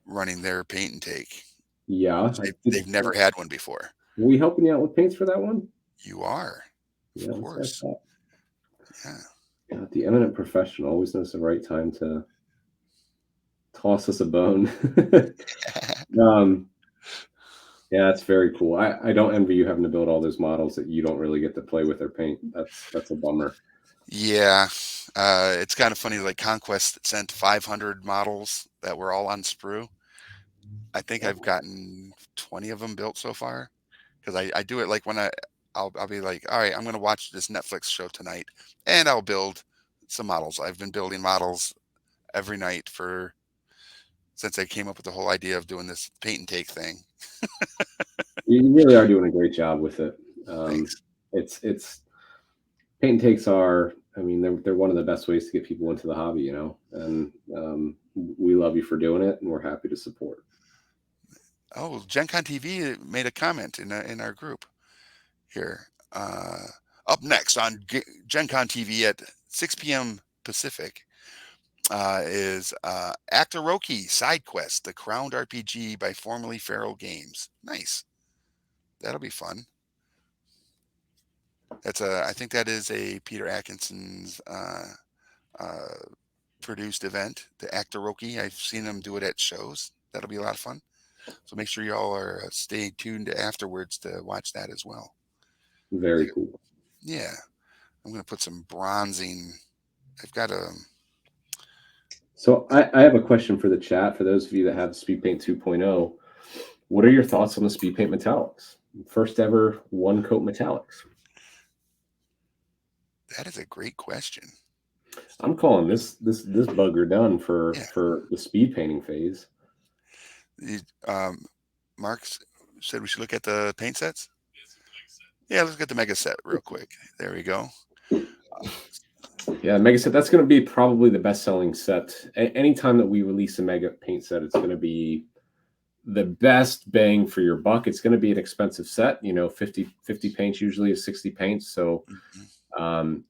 running their paint and take, Yeah, which I they've did. never had one before. Were we helping you out with paints for that one? You are, of Yeah, that's what I course. thought. Yeah. Yeah, the eminent professional always knows the right time to toss us a bone. um, yeah, that's very cool. I don't envy you having to build all those models that you don't really get to play with or paint. That's a bummer. Yeah. It's kind of funny. Like Conquest sent 500 models that were all on sprue. I think I've gotten 20 of them built so far because I do it like when I'll be like, all right, I'm going to watch this Netflix show tonight and I'll build some models. I've been building models every night for since I came up with the whole idea of doing this paint and take thing. You really are doing a great job with it. Um, Thanks. it's paint and takes are. I mean, they're one of the best ways to get people into the hobby, you know. And we love you for doing it, and we're happy to support. Oh, Gen Con TV made a comment in our group here. Up next on Gen Con TV at 6 p.m. Pacific is Actoroki Side Quest, the Crowned RPG by formerly Feral Games. Nice. That'll be fun. I think that is a Peter Atkinson's uh, produced event, the Actoroki. I've seen him do it at shows. That'll be a lot of fun. So make sure y'all are stay tuned afterwards to watch that as well. Very Like, cool. yeah, I'm gonna put some bronzing. I've got a So I have a question for the chat. For those of you that have Speed Paint 2.0, what are your thoughts on the Speed Paint Metallics? First ever one coat metallics. that is a great question. I'm calling this bugger done Yeah, for the speed painting phase. you, Mark said we should look at the paint sets. Yeah, let's get the mega set real quick. There we go. Yeah, Mega set. That's going to be probably the best selling set. Anytime that we release a Mega paint set, it's going to be the best bang for your buck. It's going to be an expensive set. You know, 50 paints usually is 60 paints. So Mhm. um,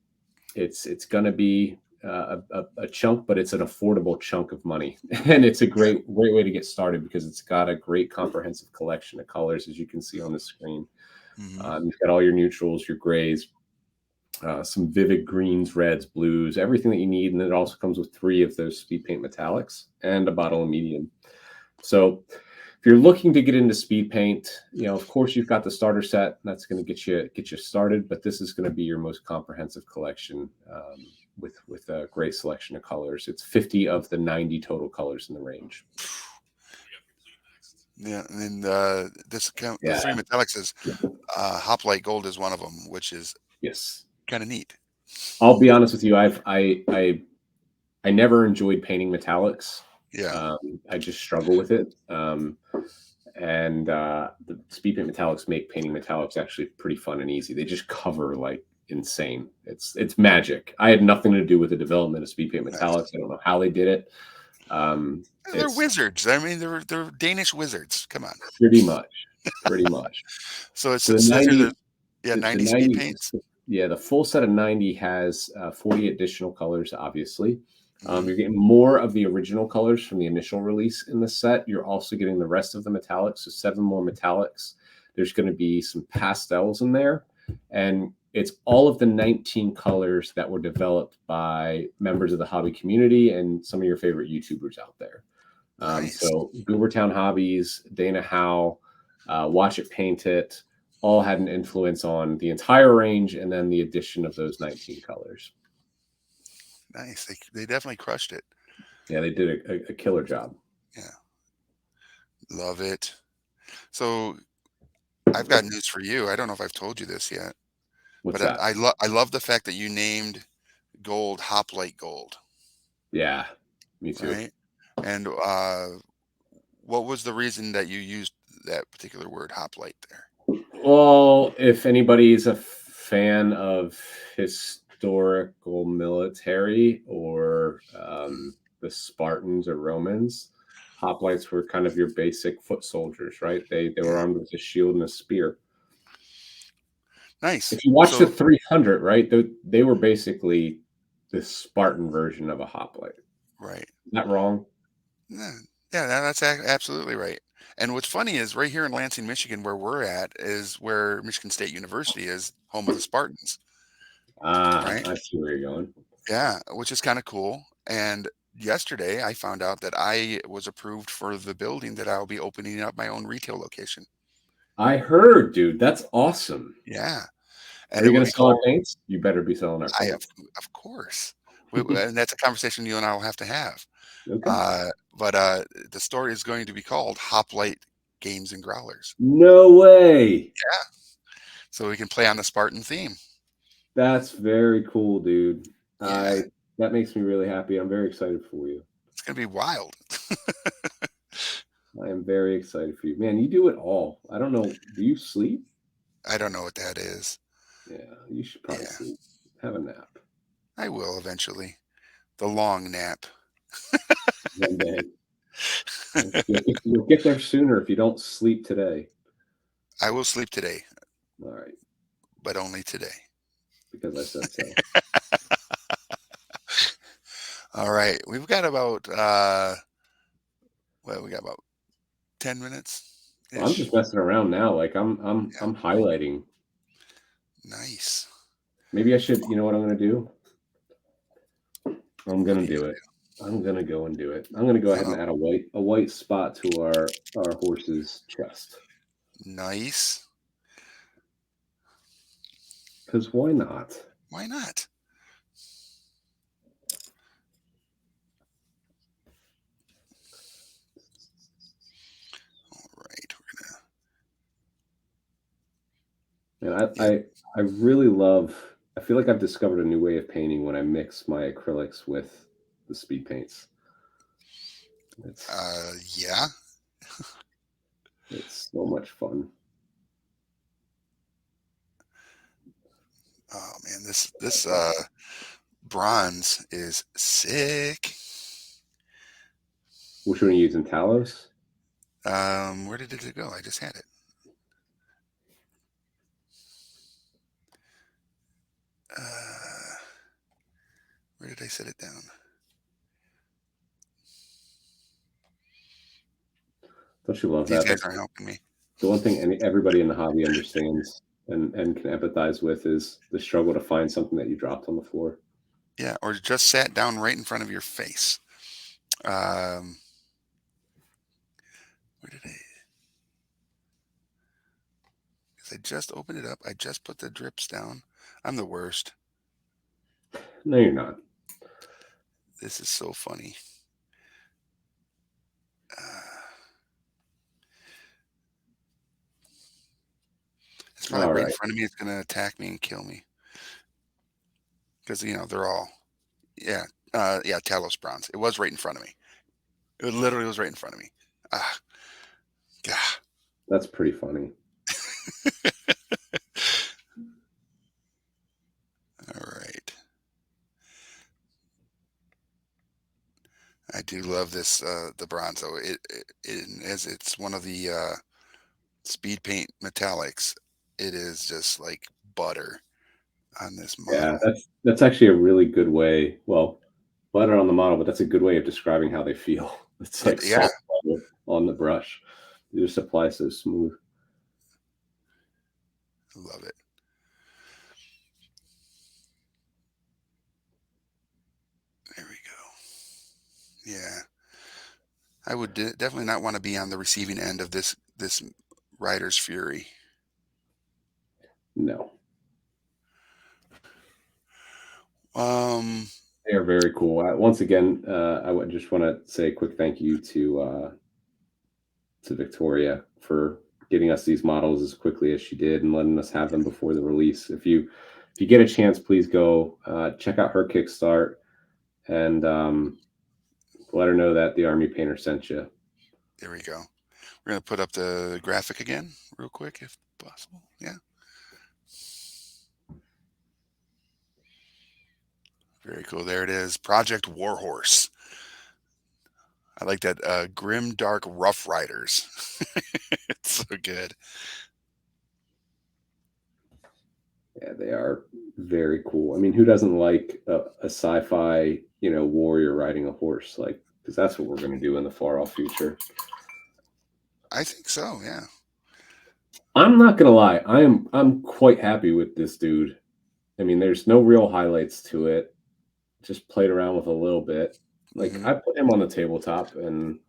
it's going to be a chunk, but it's an affordable chunk of money, and it's a Yeah. great way to get started because it's got a great comprehensive collection of colors, as you can see on the screen. Hmm. You've got all your neutrals, your grays, some vivid greens, reds, blues, everything that you need, and it also comes with 3 of those speed paint metallics and a bottle of medium. So if you're looking to get into speed paint, you know, of course, you've got the starter set. That's going to get you started, but this is going to be your most comprehensive collection with a great selection of colors. It's 50 of the 90 total colors in the range. Yeah, and then the Yeah. three metallics is Hoplite Gold is one of them, which is Yes. kind of neat. I'll be honest with you. I never enjoyed painting metallics. Yeah, I just struggle with it. And the speed paint metallics make painting metallics actually pretty fun and easy. They just cover like insane. It's magic. I had nothing to do with the development of speed paint nice. metallics. I don't know how they did it. They're It's wizards. I mean, they're Danish wizards. Come on. pretty much, pretty much. So So it the says here there's 90, yeah the 90 speed 90, paints. yeah, the full set of 90 has 40 additional colors, obviously. Hmm. You're getting more of the original colors from the initial release in the set. You're also getting the rest of the metallics, so 7 more metallics. There's going to be some pastels in there, and it's all of the 19 colors that were developed by members of the hobby community and some of your favorite YouTubers out there. Nice. So Goobertown Hobbies, Dana Howe, Watch It Paint It, all had an influence on the entire range and then the addition of those 19 colors. Nice. They definitely crushed it. Yeah, they did a killer job. Yeah, love it. So I've got news for you. I don't know if I've told you this yet, What's but that? I love the fact that you named gold Hoplite Gold, Yeah, me too. right? And what was the reason that you used that particular word Hoplite there? Well, if anybody's a fan of historical military or Mm, the Spartans or Romans, hoplites were kind of your basic foot soldiers, right? They were yeah, armed with a shield and a spear. nice. If you watch the So 300, right, they were basically the Spartan version of a hoplite. right. Is that wrong? Yeah, yeah, that's absolutely right. And what's funny is right here in Lansing, Michigan, where we're at, is where Michigan State University is home of the Spartans, Ah, right? I see where you're going. Yeah, which is kind of cool. And yesterday I found out that I was approved for the building that I'll be opening up my own retail location. I heard, dude. That's awesome. Yeah, Are and it you would going to be sell our called paints? You better be selling our I have, paints. of course, and that's a conversation you and I will have to have. Okay. But the story is going to be called Hoplite Games and Growlers. No way. Yeah, so we can play on the Spartan theme. That's very cool, dude. Yeah, I That makes me really happy. I'm very excited for you. it's gonna be wild. I am very excited for you. Man, you do it all. I don't know. Do you sleep? I don't know what that is. Yeah, you should probably Yeah, sleep. Have a nap I will eventually. The long nap. one day. You'll get there sooner if you don't sleep today. I will sleep today, All right, but only today. because I said so. All right, we've got about well, we got about 10 minutes Well, I'm just ish. messing around now. Like Yeah, I'm highlighting. nice. Maybe I should. You know what I'm going to do? I'm What gonna do you do it. I'm gonna go and do it. I'm gonna go ahead got? and Oh, add a white spot to our horse's chest. nice. Because why not? Why not? All right, we're gonna. And Yep. I really love. I feel like I've discovered a new way of painting when I mix my acrylics with the speed paints. It's Yeah. it's so much fun. Oh man, this bronze is sick. Which one are you using? Talos? Where did it go? I just had it. Uh, where did I set it down? Don't you love These that? guys That's aren't helping me. the one thing everybody in the hobby understands and can empathize with is the struggle to find something that you dropped on the floor. Yeah, or just sat down right in front of your face. Um, where did I? Because I just opened it up. I just put the drips down. I'm the worst. No, you're not. This is so funny. Uh, it's probably All right in right. front of me. It's gonna attack me and kill me because they're all yeah yeah Talos bronze. It was right in front of me. It literally was right in front of me. Ah, God. That's pretty funny. All right. I do love this the bronzo. As it's one of the speed paint metallics. It is just like butter on this Yeah, model. that's actually a really good way. Well, butter on the model, but that's a good way of describing how they feel. It's like Yeah, salt butter on the brush. You just apply so smooth. I love it. There we go. Yeah, I would definitely not want to be on the receiving end of this rider's fury. No. Um, They are very cool. Once again, I would just want to say a quick thank you to Victoria for getting us these models as quickly as she did and letting us have them before the release. If you get a chance, please go check out her Kickstart and let her know that the Army Painter sent you. There we go. We're gonna put up the graphic again real quick if possible. Yeah. Very cool. There it is. Project Warhorse. I like that. Grim Dark Rough Riders. It's so good. Yeah, they are very cool. I mean, who doesn't like a sci-fi, warrior riding a horse? Like, because that's what we're going to do in the far off future. I think so. Yeah. I'm not gonna lie, I'm quite happy with this dude. I mean, there's no real highlights to it. Just played around with a little bit. Like Hmm. I put him on the tabletop and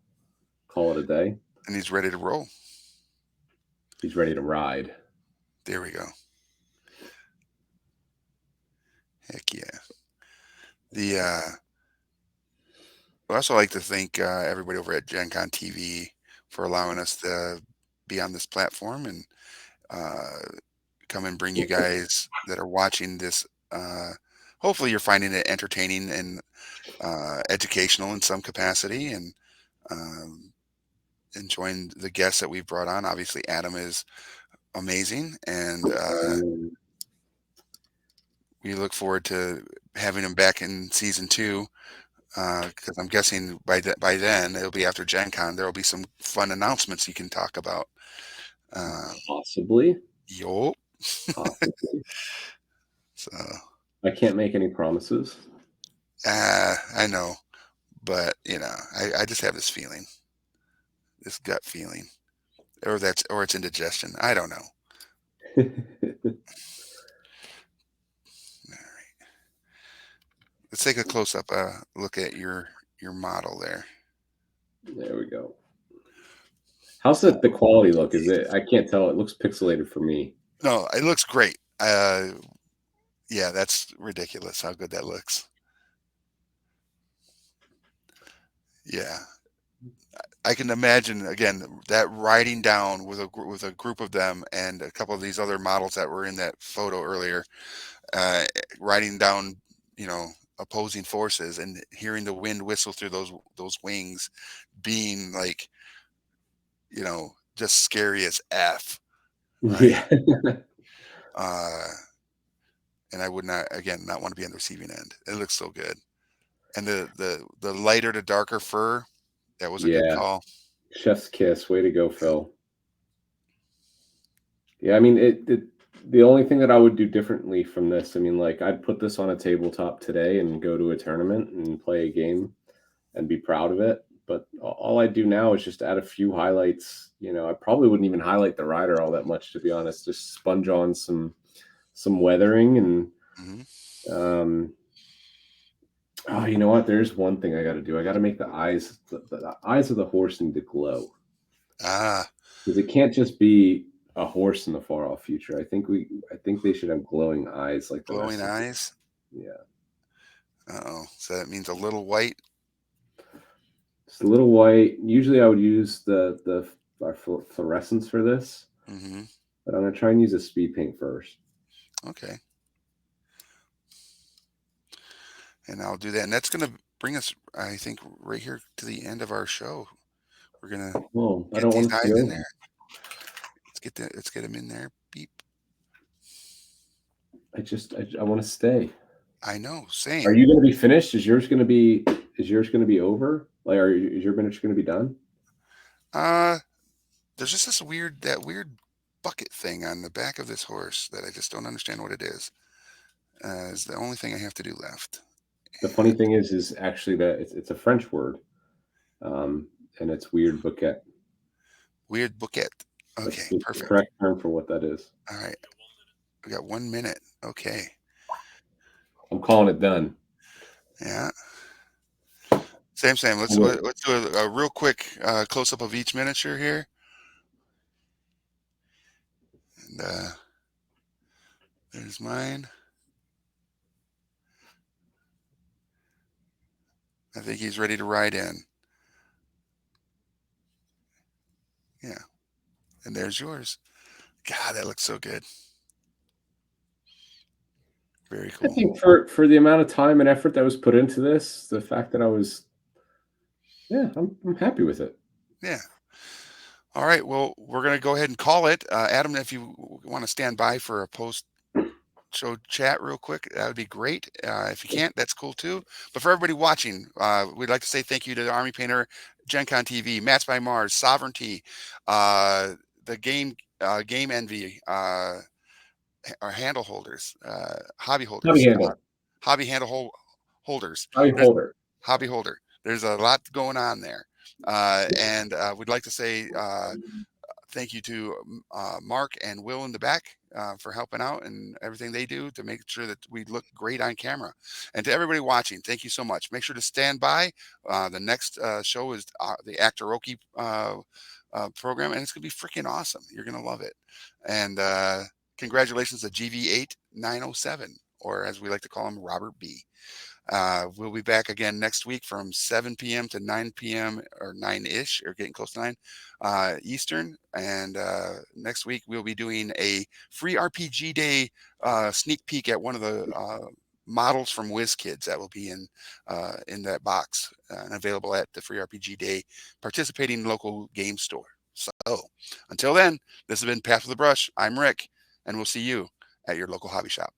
call it a day. And he's ready to roll. He's ready to ride. There we go. Heck yeah. The I also like to thank everybody over at Gen Con TV for allowing us to be on this platform and uh, come and bring you guys that are watching this. Uh, Hopefully, you're finding it entertaining and educational in some capacity, and um, enjoying the guests that we've brought on. Obviously, Adam is amazing, and Um, we look forward to having him back in season two. Because I'm guessing by then it'll be after Gen Con. There will be some fun announcements you can talk about. Uh, possibly, yo, possibly. so I can't make any promises. I know, but I just have this feeling, this gut feeling, or it's indigestion. I don't know. There All right, let's take a close up look at your model there. we go. How's So the quality look? Is it? I can't tell. It looks pixelated for me. no, it looks great. Yeah, that's ridiculous how good that looks. Yeah, I can imagine again that riding down with with a group of them and a couple of these other models that were in that photo earlier, uh, riding down, you know, opposing forces and hearing the wind whistle through those wings, being like, just scary as f, right? Yeah. Uh, and I would not again not want to be on the receiving end. It looks so good, and the lighter to darker fur, that was a good Yeah. call. Chef's kiss. Way to go, Phil. Yeah, I mean, the only thing that I would do differently from this, I mean, like I'd put this on a tabletop today and go to a tournament and play a game and be proud of it. But all I do now is just add a few highlights. I probably wouldn't even highlight the rider all that much, to be honest. Just sponge on some weathering and Hmm. um, oh, you know what? There's one thing I got to do. I got to make the eyes of the horse need to glow Ah, because it can't just be a horse in the far off future. I think they should have glowing eyes like the glowing rest of them. eyes. Yeah, Uh-oh. So that means a little white. it's a little white. Usually, I would use the fluorescence for this, Hmm. but I'm gonna try and use a speed paint first. Okay. And I'll do that. And that's going to bring us, I think, right here to the end of our show. We're going to Oh, I get don't these want it to be eyes in over. there. Let's get them in there. Beep. I want to stay. I know. Are Same. you gonna be finished? Is yours gonna be over? Like, is your miniature gonna be done? Uh, there's just that weird bucket thing on the back of this horse that I just don't understand what it is. Is the only thing I have to do left. The funny thing is actually that it's a French word, um, and it's weird bouquet. Weird bouquet. That's Okay. the Perfect. correct term for what that is. All right. We got 1 minute. Okay. I'm calling it done. Yeah. Same, same. Let's do a real quick close up of each miniature here. And there's mine. I think he's ready to ride in. Yeah. And there's yours. God, that looks so good. Very I cool. think for the amount of time and effort that was put into this, the fact that I was, yeah, I'm happy with it. Yeah. All right. Well, we're going to go ahead and call it. Adam, if you want to stand by for a post show chat real quick, that would be great. If you can't, that's cool too. But for everybody watching, we'd like to say thank you to the Army Painter, Gen Con TV, Mats by Mars, Sovereignty, the Game Envy, our handle holders, hobby Hobby holders, handle, hobby holders. hobby There's holder. hobby holder. There's a lot going on there. And we'd like to say thank you to Mark and Will in the back for helping out and everything they do to make sure that we look great on camera. And to everybody watching, thank you so much. Make sure to stand by. The next show is the Actoroki program, and it's going to be freaking awesome. You're going to love it. And congratulations to GV8 907, or as we like to call him, Robert B. We'll be back again next week from 7 p.m. to 9 p.m. or 9-ish, or getting close to 9 Eastern. And next week we'll be doing a free RPG Day sneak peek at one of the models from WizKids that will be in that box and available at the free RPG Day participating local game store. So until then, this has been Path with the Brush. I'm Rick, and we'll see you at your local hobby shop.